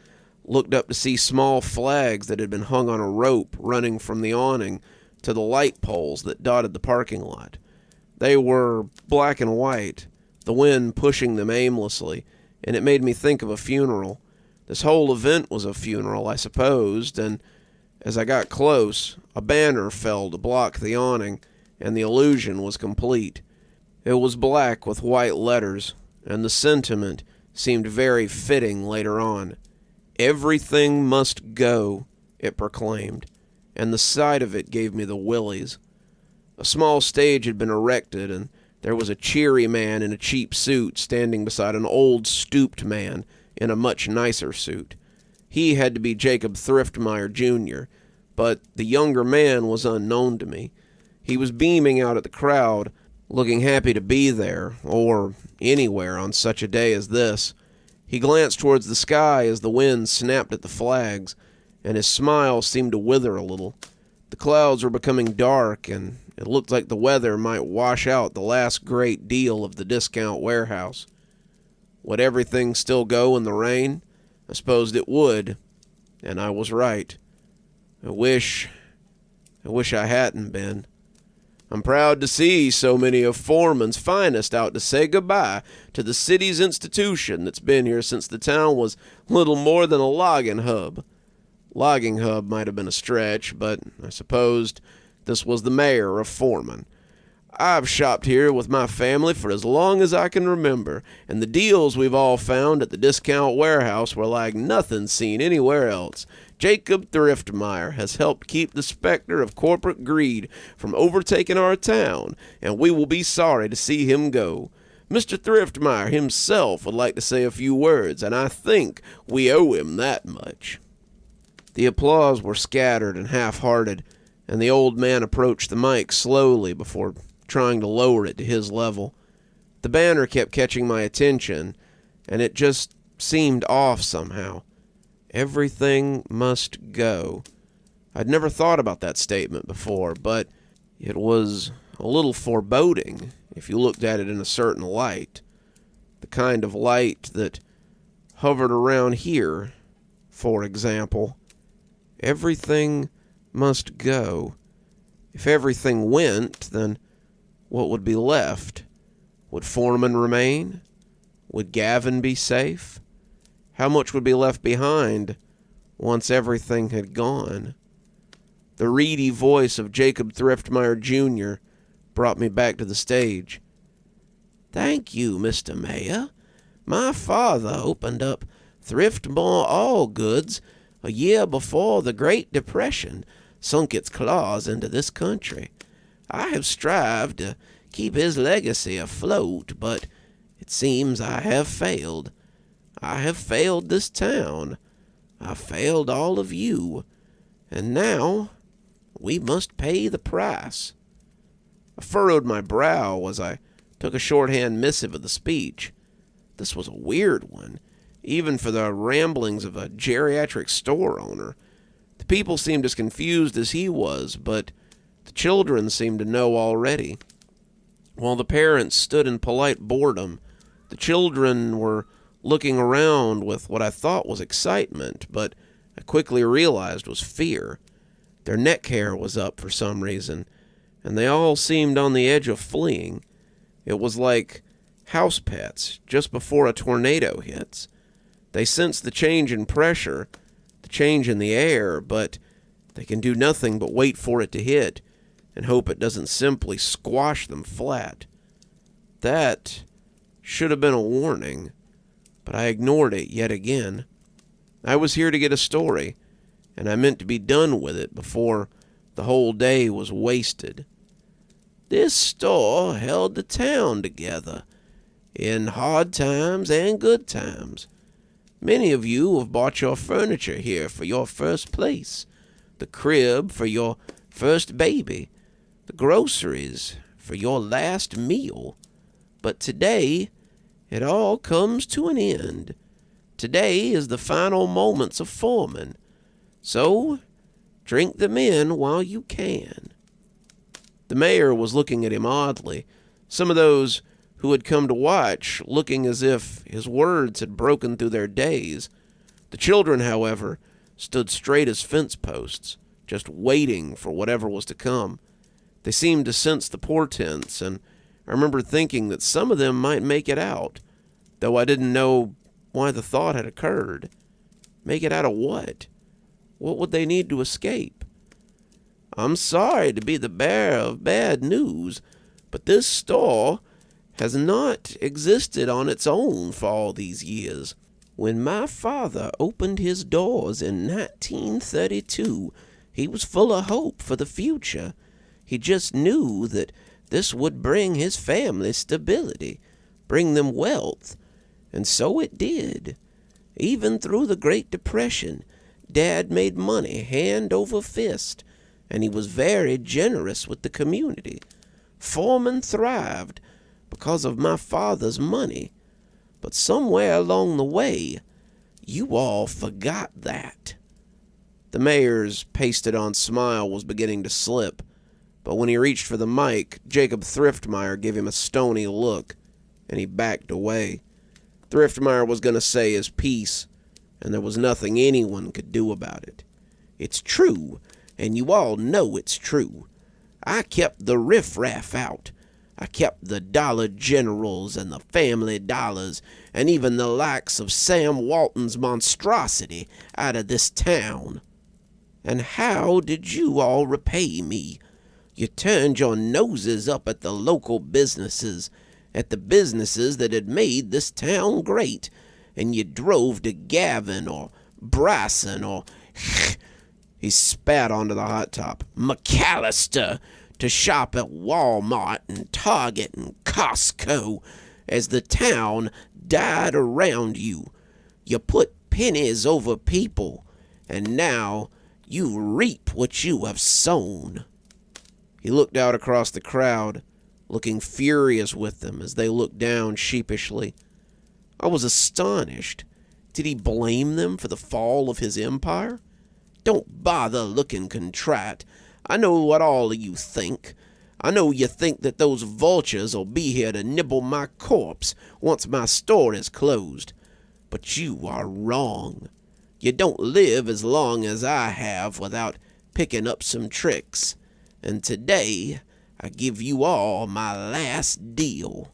looked up to see small flags that had been hung on a rope running from the awning to the light poles that dotted the parking lot. They were black and white, the wind pushing them aimlessly, and it made me think of a funeral. This whole event was a funeral, I supposed, and as I got close, a banner fell to block the awning, and the illusion was complete. It was black with white letters, and the sentiment seemed very fitting later on. "Everything must go," it proclaimed, and the sight of it gave me the willies. A small stage had been erected, and there was a cheery man in a cheap suit standing beside an old, stooped man in a much nicer suit. He had to be Jacob Thriftmeyer, Jr., but the younger man was unknown to me. He was beaming out at the crowd, looking happy to be there, or anywhere on such a day as this. He glanced towards the sky as the wind snapped at the flags, and his smile seemed to wither a little. The clouds were becoming dark, and it looked like the weather might wash out the last great deal of the discount warehouse. Would everything still go in the rain? I supposed it would, and I was right. I wish I hadn't been. I'm proud to see so many of Foreman's finest out to say goodbye to the city's institution that's been here since the town was little more than a logging hub. Logging hub might have been a stretch, but I supposed this was the mayor of Foreman. I've shopped here with my family for as long as I can remember, and the deals we've all found at the discount warehouse were like nothing seen anywhere else. Jacob Thriftmeyer has helped keep the specter of corporate greed from overtaking our town, and we will be sorry to see him go. Mr. Thriftmeyer himself would like to say a few words, and I think we owe him that much." The applause were scattered and half-hearted, and the old man approached the mic slowly before trying to lower it to his level. The banner kept catching my attention, and it just seemed off somehow. Everything must go. I'd never thought about that statement before, but it was a little foreboding if you looked at it in a certain light. The kind of light that hovered around here, for example. Everything must go. If everything went, then what would be left? Would Foreman remain? Would Gavin be safe? How much would be left behind once everything had gone? The reedy voice of Jacob Thriftmeyer, Jr. brought me back to the stage. "Thank you, Mr. Mayor. My father opened up Thriftmore All Goods a year before the Great Depression sunk its claws into this country. I have strived to keep his legacy afloat, but it seems I have failed. I have failed this town. I failed all of you. And now we must pay the price." I furrowed my brow as I took a shorthand missive of the speech. This was a weird one, even for the ramblings of a geriatric store owner. The people seemed as confused as he was, but the children seemed to know already. While the parents stood in polite boredom, the children were looking around with what I thought was excitement, but I quickly realized was fear. Their neck hair was up for some reason, and they all seemed on the edge of fleeing. It was like house pets just before a tornado hits. They sense the change in pressure, the change in the air, but they can do nothing but wait for it to hit and hope it doesn't simply squash them flat. That should have been a warning, but I ignored it yet again. I was here to get a story, and I meant to be done with it before the whole day was wasted. This store held the town together, in hard times and good times. Many of you have bought your furniture here for your first place, the crib for your first baby, the groceries for your last meal. But today, it all comes to an end. Today is the final moments of forming. So, drink them in while you can. The mayor was looking at him oddly, some of those who had come to watch looking as if his words had broken through their daze. The children, however, stood straight as fence posts, just waiting for whatever was to come. They seemed to sense the portents, and I remember thinking that some of them might make it out, though I didn't know why the thought had occurred. Make it out of what? What would they need to escape? I'm sorry to be the bearer of bad news, but this store has not existed on its own for all these years. When my father opened his doors in 1932, he was full of hope for the future. He just knew that this would bring his family stability, bring them wealth, and so it did. Even through the Great Depression, Dad made money hand over fist, and he was very generous with the community. Foreman thrived because of my father's money, but somewhere along the way, you all forgot that. The mayor's pasted-on smile was beginning to slip, but when he reached for the mic, Jacob Thriftmeyer gave him a stony look, and he backed away. Thriftmeyer was going to say his piece, and there was nothing anyone could do about it. It's true, and you all know it's true. I kept the riffraff out. I kept the Dollar Generals and the Family Dollars, and even the likes of Sam Walton's monstrosity out of this town. And how did you all repay me? You turned your noses up at the local businesses, at the businesses that had made this town great, and you drove to Gavin or Bryson or he spat onto the hot top, McAllister, to shop at Walmart and Target and Costco as the town died around you. You put pennies over people, and now you reap what you have sown. He looked out across the crowd, looking furious with them as they looked down sheepishly. I was astonished. Did he blame them for the fall of his empire? Don't bother looking contrite. I know what all of you think. I know you think that those vultures will be here to nibble my corpse once my store is closed. But you are wrong. You don't live as long as I have without picking up some tricks. And today, I give you all my last deal.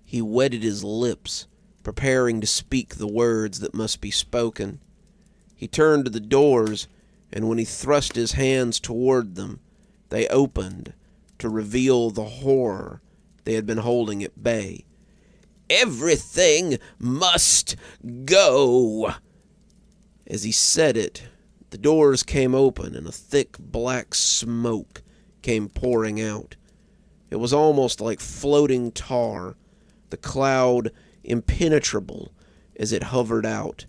He wetted his lips, preparing to speak the words that must be spoken. He turned to the doors, and when he thrust his hands toward them, they opened to reveal the horror they had been holding at bay. Everything must go! As he said it, the doors came open and a thick black smoke came pouring out. It was almost like floating tar, the cloud impenetrable as it hovered out.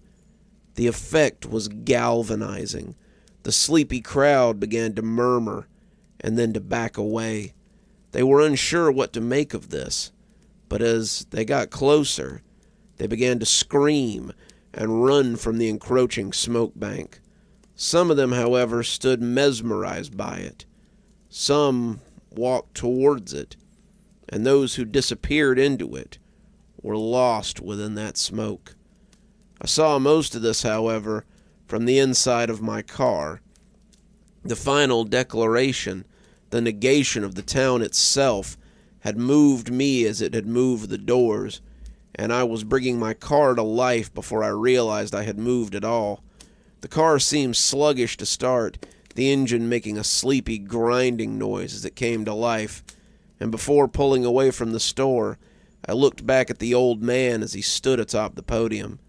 The effect was galvanizing. The sleepy crowd began to murmur and then to back away. They were unsure what to make of this, but as they got closer, they began to scream and run from the encroaching smoke bank. Some of them, however, stood mesmerized by it. Some walked towards it, and those who disappeared into it were lost within that smoke. I saw most of this, however, from the inside of my car. The final declaration, the negation of the town itself, had moved me as it had moved the doors, and I was bringing my car to life before I realized I had moved at all. The car seemed sluggish to start, the engine making a sleepy grinding noise as it came to life, and before pulling away from the store, I looked back at the old man as he stood atop the podium.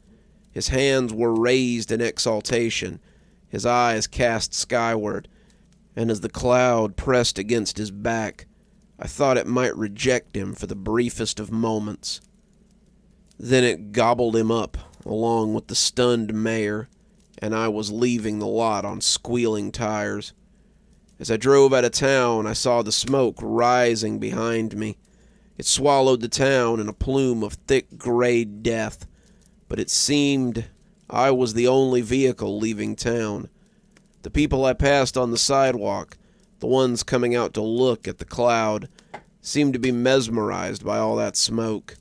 His hands were raised in exaltation, his eyes cast skyward, and as the cloud pressed against his back, I thought it might reject him for the briefest of moments. Then it gobbled him up, along with the stunned mare, and I was leaving the lot on squealing tires. As I drove out of town, I saw the smoke rising behind me. It swallowed the town in a plume of thick gray death, but it seemed I was the only vehicle leaving town. The people I passed on the sidewalk, the ones coming out to look at the cloud, seemed to be mesmerized by all that smoke.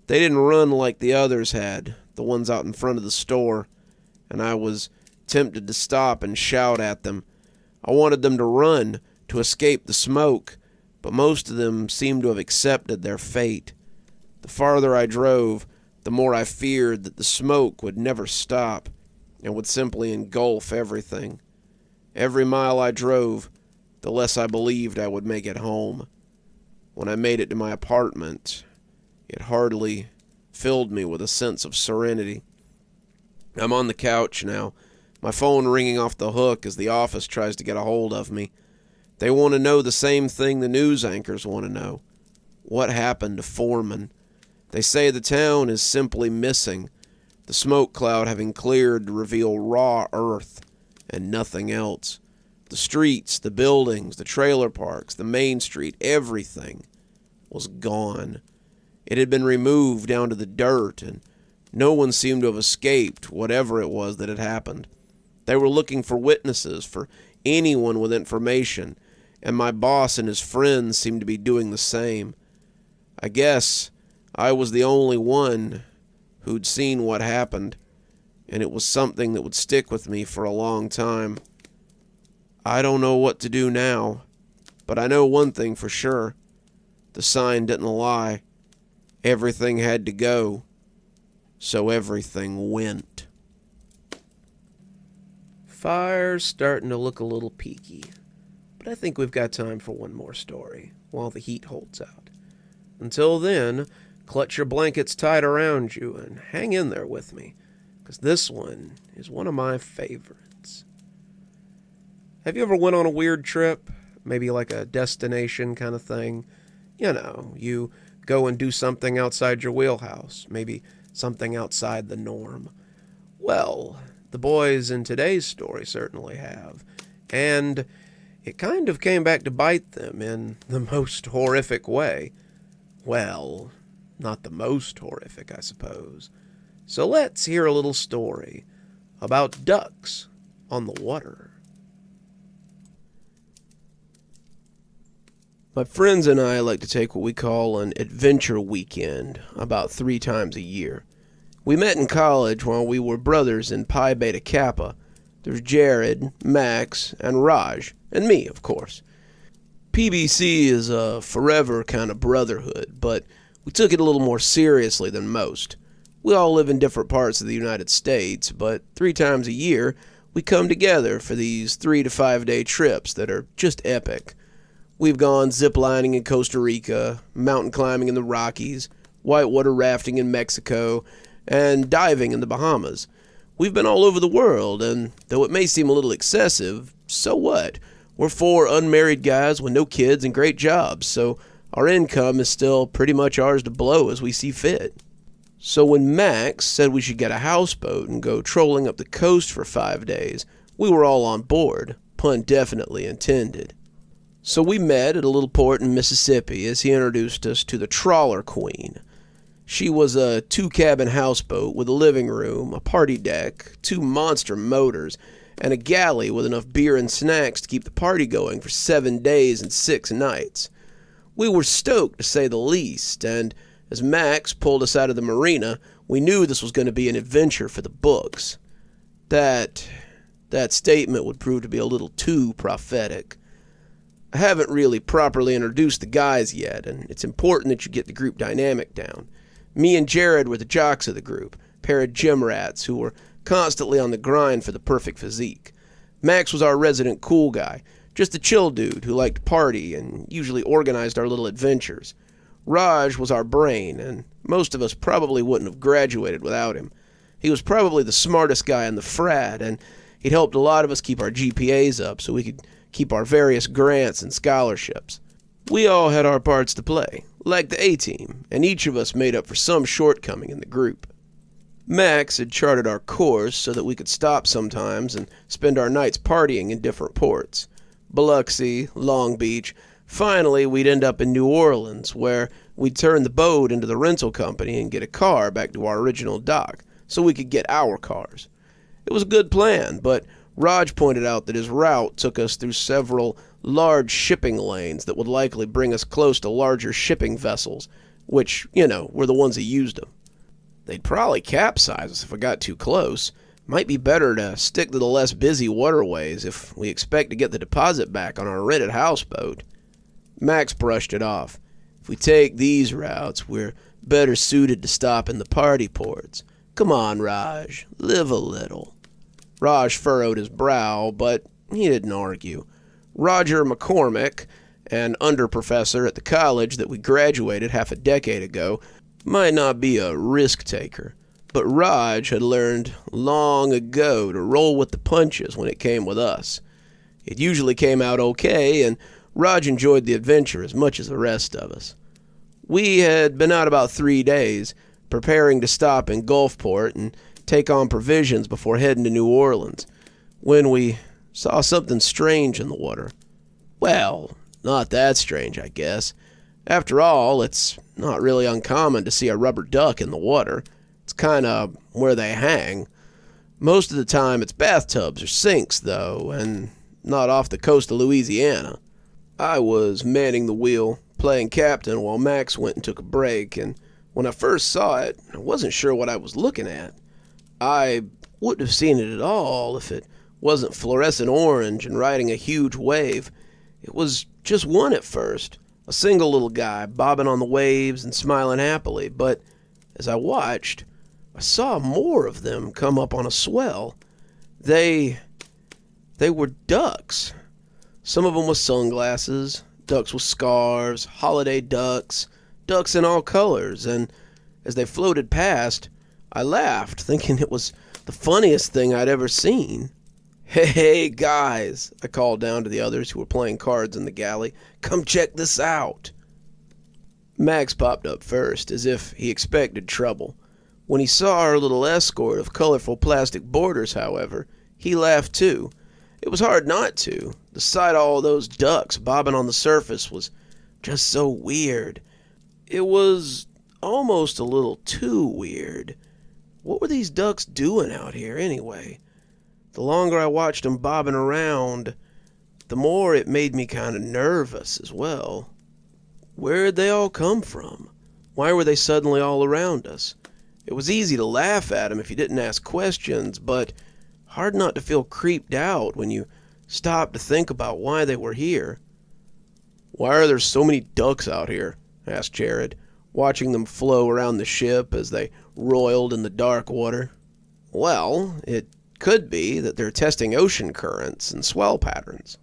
They didn't run like the others had, the ones out in front of the store, and I was tempted to stop and shout at them. I wanted them to run, to escape the smoke, but most of them seemed to have accepted their fate. The farther I drove, the more I feared that the smoke would never stop and would simply engulf everything. Every mile I drove, the less I believed I would make it home. When I made it to my apartment, it hardly filled me with a sense of serenity. I'm on the couch now, my phone ringing off the hook as the office tries to get a hold of me. They want to know the same thing the news anchors want to know. What happened to Foreman? They say the town is simply missing, the smoke cloud having cleared to reveal raw earth and nothing else. The streets, the buildings, the trailer parks, the main street, everything was gone. It had been removed down to the dirt, and no one seemed to have escaped whatever it was that had happened. They were looking for witnesses, for anyone with information, and my boss and his friends seemed to be doing the same. I guess I was the only one who'd seen what happened, and it was something that would stick with me for a long time. I don't know what to do now, but I know one thing for sure. The sign didn't lie. Everything had to go, so everything went. Fire's starting to look a little peaky, but I think we've got time for one more story while the heat holds out. Until then, clutch your blankets tight around you and hang in there with me, because this one is one of my favorites. Have you ever went on a weird trip? Maybe like a destination kind of thing? You know, you go and do something outside your wheelhouse, maybe something outside the norm. Well, the boys in today's story certainly have, and it kind of came back to bite them in the most horrific way. Well, not the most horrific, I suppose. So let's hear a little story about ducks on the water. My friends and I like to take what we call an adventure weekend about 3 times a year. We met in college while we were brothers in Pi Beta Kappa. There's Jared, Max, and Raj, and me, of course. PBC is a forever kind of brotherhood, but we took it a little more seriously than most. We all live in different parts of the United States, but 3 times a year, we come together for these 3 to 5 day trips that are just epic. We've gone ziplining in Costa Rica, mountain climbing in the Rockies, whitewater rafting in Mexico, and diving in the Bahamas. We've been all over the world, and though it may seem a little excessive, so what? We're 4 unmarried guys with no kids and great jobs, so our income is still pretty much ours to blow as we see fit. So when Max said we should get a houseboat and go trolling up the coast for 5 days, we were all on board, pun definitely intended. So we met at a little port in Mississippi as he introduced us to the Trawler Queen. She was a 2-cabin houseboat with a living room, a party deck, 2 monster motors, and a galley with enough beer and snacks to keep the party going for 7 days and 6 nights. We were stoked, to say the least, and as Max pulled us out of the marina, we knew this was going to be an adventure for the books. That statement would prove to be a little too prophetic. I haven't really properly introduced the guys yet, and it's important that you get the group dynamic down. Me and Jared were the jocks of the group, a pair of gym rats who were constantly on the grind for the perfect physique. Max was our resident cool guy, just a chill dude who liked to party and usually organized our little adventures. Raj was our brain, and most of us probably wouldn't have graduated without him. He was probably the smartest guy in the frat, and he'd helped a lot of us keep our GPAs up so we could keep our various grants and scholarships. We all had our parts to play, like the A-team, and each of us made up for some shortcoming in the group. Max had charted our course so that we could stop sometimes and spend our nights partying in different ports. Biloxi, Long Beach. Finally, we'd end up in New Orleans, where we'd turn the boat into the rental company and get a car back to our original dock so we could get our cars. It was a good plan, but Raj pointed out that his route took us through several large shipping lanes that would likely bring us close to larger shipping vessels, which, were the ones that used them. They'd probably capsize us if we got too close. Might be better to stick to the less busy waterways if we expect to get the deposit back on our rented houseboat. Max brushed it off. If we take these routes, we're better suited to stop in the party ports. Come on, Raj, live a little. Raj furrowed his brow, but he didn't argue. Roger McCormick, an underprofessor at the college that we graduated half a decade ago, might not be a risk-taker, but Raj had learned long ago to roll with the punches when it came with us. It usually came out okay, and Raj enjoyed the adventure as much as the rest of us. We had been out about 3 days, preparing to stop in Gulfport and take on provisions before heading to New Orleans, when we saw something strange in the water. Well, not that strange, I guess. After all, it's not really uncommon to see a rubber duck in the water. It's kind of where they hang. Most of the time it's bathtubs or sinks, though, and not off the coast of Louisiana. I was manning the wheel, playing captain while Max went and took a break, and when I first saw it, I wasn't sure what I was looking at. I wouldn't have seen it at all if it wasn't fluorescent orange and riding a huge wave. It was just one at first, a single little guy bobbing on the waves and smiling happily, but as I watched, I saw more of them come up on a swell. They were ducks. Some of them with sunglasses, ducks with scarves, holiday ducks, ducks in all colors, and as they floated past, I laughed, thinking it was the funniest thing I'd ever seen. Hey, guys, I called down to the others who were playing cards in the galley. Come check this out. Max popped up first, as if he expected trouble. When he saw our little escort of colorful plastic borders, however, he laughed too. It was hard not to. The sight of all those ducks bobbing on the surface was just so weird. It was almost a little too weird. What were these ducks doing out here anyway? The longer I watched them bobbing around, the more it made me kind of nervous as well. Where'd they all come from? Why were they suddenly all around us? It was easy to laugh at them if you didn't ask questions, but hard not to feel creeped out when you stopped to think about why they were here. Why are there so many ducks out here? Asked Jared, watching them flow around the ship as they roiled in the dark water. Well, it could be that they're testing ocean currents and swell patterns.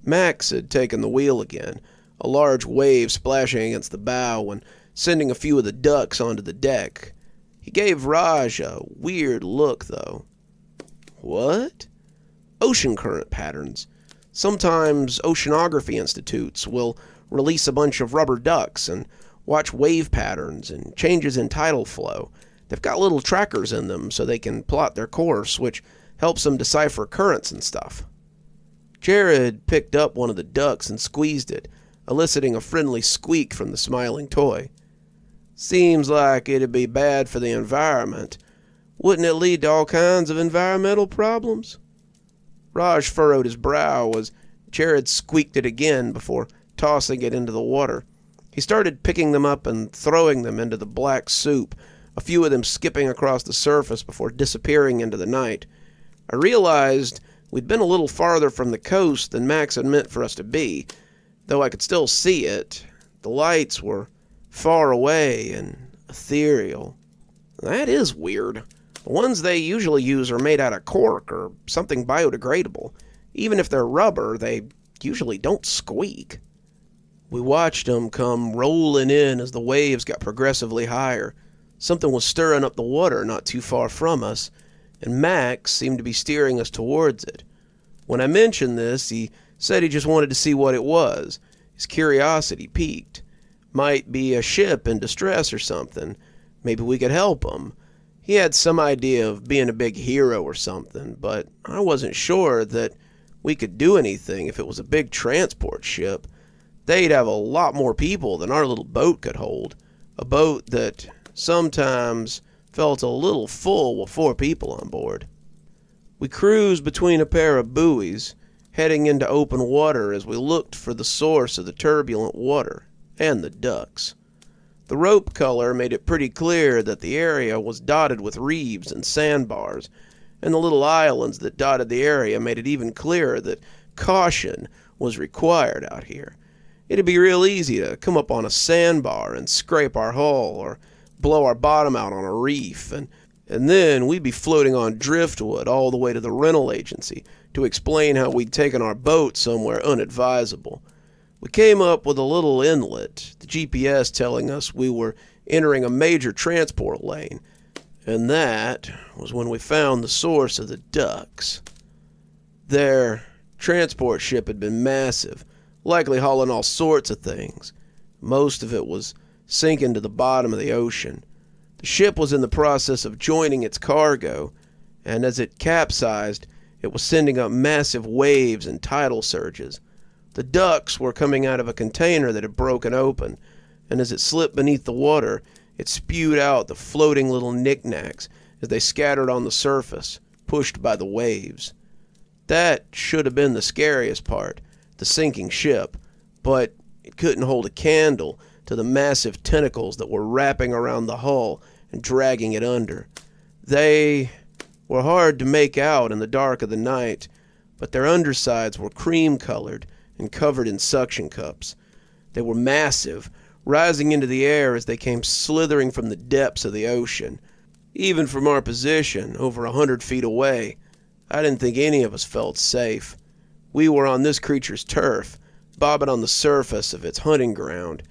Max had taken the wheel again, a large wave splashing against the bow and sending a few of the ducks onto the deck. He gave Raj a weird look, though. What? Ocean current patterns. Sometimes oceanography institutes will release a bunch of rubber ducks and watch wave patterns and changes in tidal flow. They've got little trackers in them so they can plot their course, which helps them decipher currents and stuff. Jared picked up one of the ducks and squeezed it, eliciting a friendly squeak from the smiling toy. Seems like it'd be bad for the environment. Wouldn't it lead to all kinds of environmental problems? Raj furrowed his brow as Jared squeaked it again before tossing it into the water. He started picking them up and throwing them into the black soup, a few of them skipping across the surface before disappearing into the night. I realized we'd been a little farther from the coast than Max had meant for us to be, though I could still see it. The lights were far away and ethereal. That is weird. The ones they usually use are made out of cork or something biodegradable. Even if they're rubber, they usually don't squeak. We watched them come rolling in as the waves got progressively higher. Something was stirring up the water not too far from us, and Max seemed to be steering us towards it. When I mentioned this, he said he just wanted to see what it was. His curiosity piqued. Might be a ship in distress or something. Maybe we could help him. He had some idea of being a big hero or something, but I wasn't sure that we could do anything if it was a big transport ship. They'd have a lot more people than our little boat could hold. A boat that sometimes felt a little full with 4 people on board. We cruised between a pair of buoys, heading into open water as we looked for the source of the turbulent water and the ducks. The rope color made it pretty clear that the area was dotted with reefs and sandbars, and the little islands that dotted the area made it even clearer that caution was required out here. It'd be real easy to come up on a sandbar and scrape our hull, or blow our bottom out on a reef, and then we'd be floating on driftwood all the way to the rental agency to explain how we'd taken our boat somewhere unadvisable. We came up with a little inlet, the GPS telling us we were entering a major transport lane, and that was when we found the source of the ducks. Their transport ship had been massive, likely hauling all sorts of things. Most of it was sinking to the bottom of the ocean. The ship was in the process of joining its cargo, and as it capsized, it was sending up massive waves and tidal surges. The ducks were coming out of a container that had broken open, and as it slipped beneath the water, it spewed out the floating little knickknacks as they scattered on the surface, pushed by the waves. That should have been the scariest part, the sinking ship, but it couldn't hold a candle to the massive tentacles that were wrapping around the hull and dragging it under. They were hard to make out in the dark of the night, but their undersides were cream-colored and covered in suction cups. They were massive, rising into the air as they came slithering from the depths of the ocean. Even from our position, over 100 feet away, I didn't think any of us felt safe. We were on this creature's turf, bobbing on the surface of its hunting ground,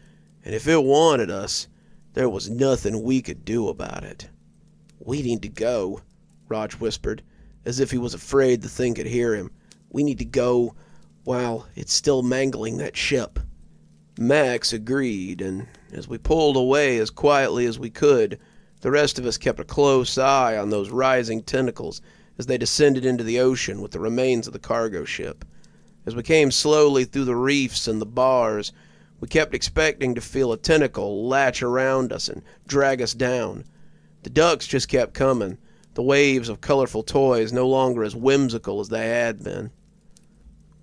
and if it wanted us, there was nothing we could do about it. "We need to go," Raj whispered, as if he was afraid the thing could hear him. "We need to go while it's still mangling that ship." Max agreed, and as we pulled away as quietly as we could, the rest of us kept a close eye on those rising tentacles as they descended into the ocean with the remains of the cargo ship. As we came slowly through the reefs and the bars, we kept expecting to feel a tentacle latch around us and drag us down. The ducks just kept coming, the waves of colorful toys no longer as whimsical as they had been.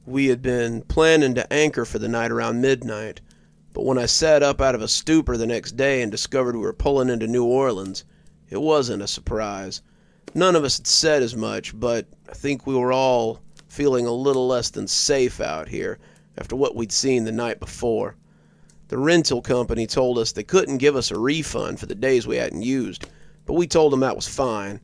We had been planning to anchor for the night around midnight, but when I sat up out of a stupor the next day and discovered we were pulling into New Orleans, it wasn't a surprise. None of us had said as much, but I think we were all feeling a little less than safe out here after what we'd seen the night before. The rental company told us they couldn't give us a refund for the days we hadn't used, but we told them that was fine.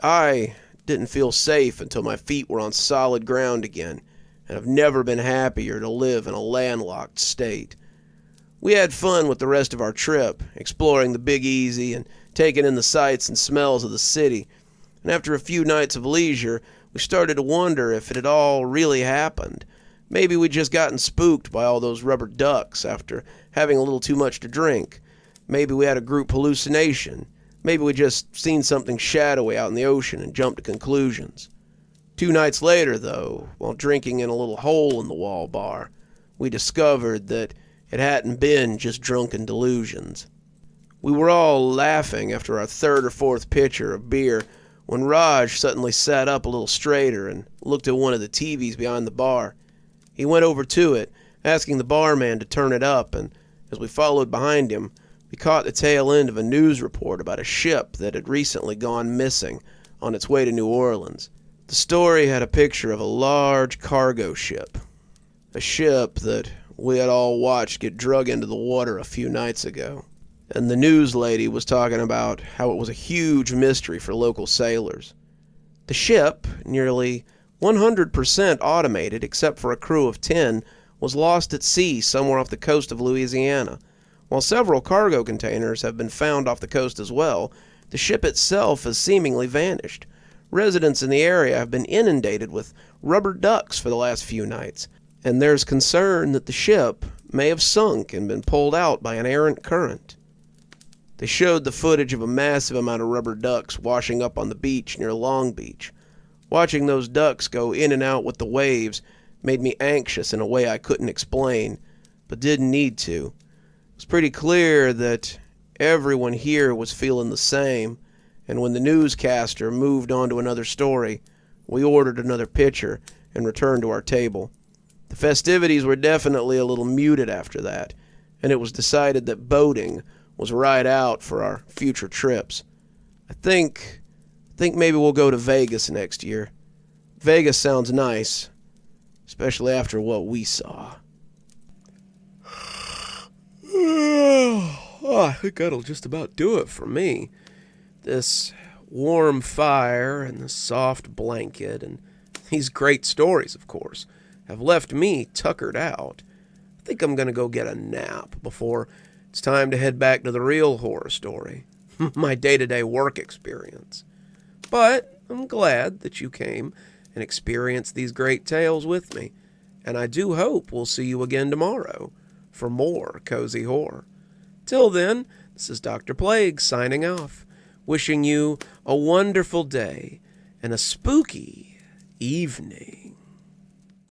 I didn't feel safe until my feet were on solid ground again, and I've never been happier to live in a landlocked state. We had fun with the rest of our trip, exploring the Big Easy and taking in the sights and smells of the city, and after a few nights of leisure, we started to wonder if it had all really happened. Maybe we'd just gotten spooked by all those rubber ducks after having a little too much to drink. Maybe we had a group hallucination. Maybe we just seen something shadowy out in the ocean and jumped to conclusions. 2 nights later, though, while drinking in a little hole-in-the-wall bar, we discovered that it hadn't been just drunken delusions. We were all laughing after our 3rd or 4th pitcher of beer when Raj suddenly sat up a little straighter and looked at one of the TVs behind the bar. He went over to it, asking the barman to turn it up, and as we followed behind him, we caught the tail end of a news report about a ship that had recently gone missing on its way to New Orleans. The story had a picture of a large cargo ship. A ship that we had all watched get drug into the water a few nights ago. And the news lady was talking about how it was a huge mystery for local sailors. The ship, nearly 100% automated except for a crew of 10, was lost at sea somewhere off the coast of Louisiana. While several cargo containers have been found off the coast as well, the ship itself has seemingly vanished. Residents in the area have been inundated with rubber ducks for the last few nights, and there's concern that the ship may have sunk and been pulled out by an errant current. They showed the footage of a massive amount of rubber ducks washing up on the beach near Long Beach. Watching those ducks go in and out with the waves made me anxious in a way I couldn't explain, but didn't need to. It was pretty clear that everyone here was feeling the same, and when the newscaster moved on to another story, we ordered another pitcher and returned to our table. The festivities were definitely a little muted after that, and it was decided that boating was right out for our future trips. I think maybe we'll go to Vegas next year. Vegas sounds nice, especially after what we saw. I think that'll just about do it for me. This warm fire and the soft blanket and these great stories, of course, have left me tuckered out. I think I'm going to go get a nap before it's time to head back to the real horror story, my day-to-day work experience. But I'm glad that you came and experienced these great tales with me, and I do hope we'll see you again tomorrow for more cozy horror. Till then, this is Dr. Plague signing off, wishing you a wonderful day and a spooky evening.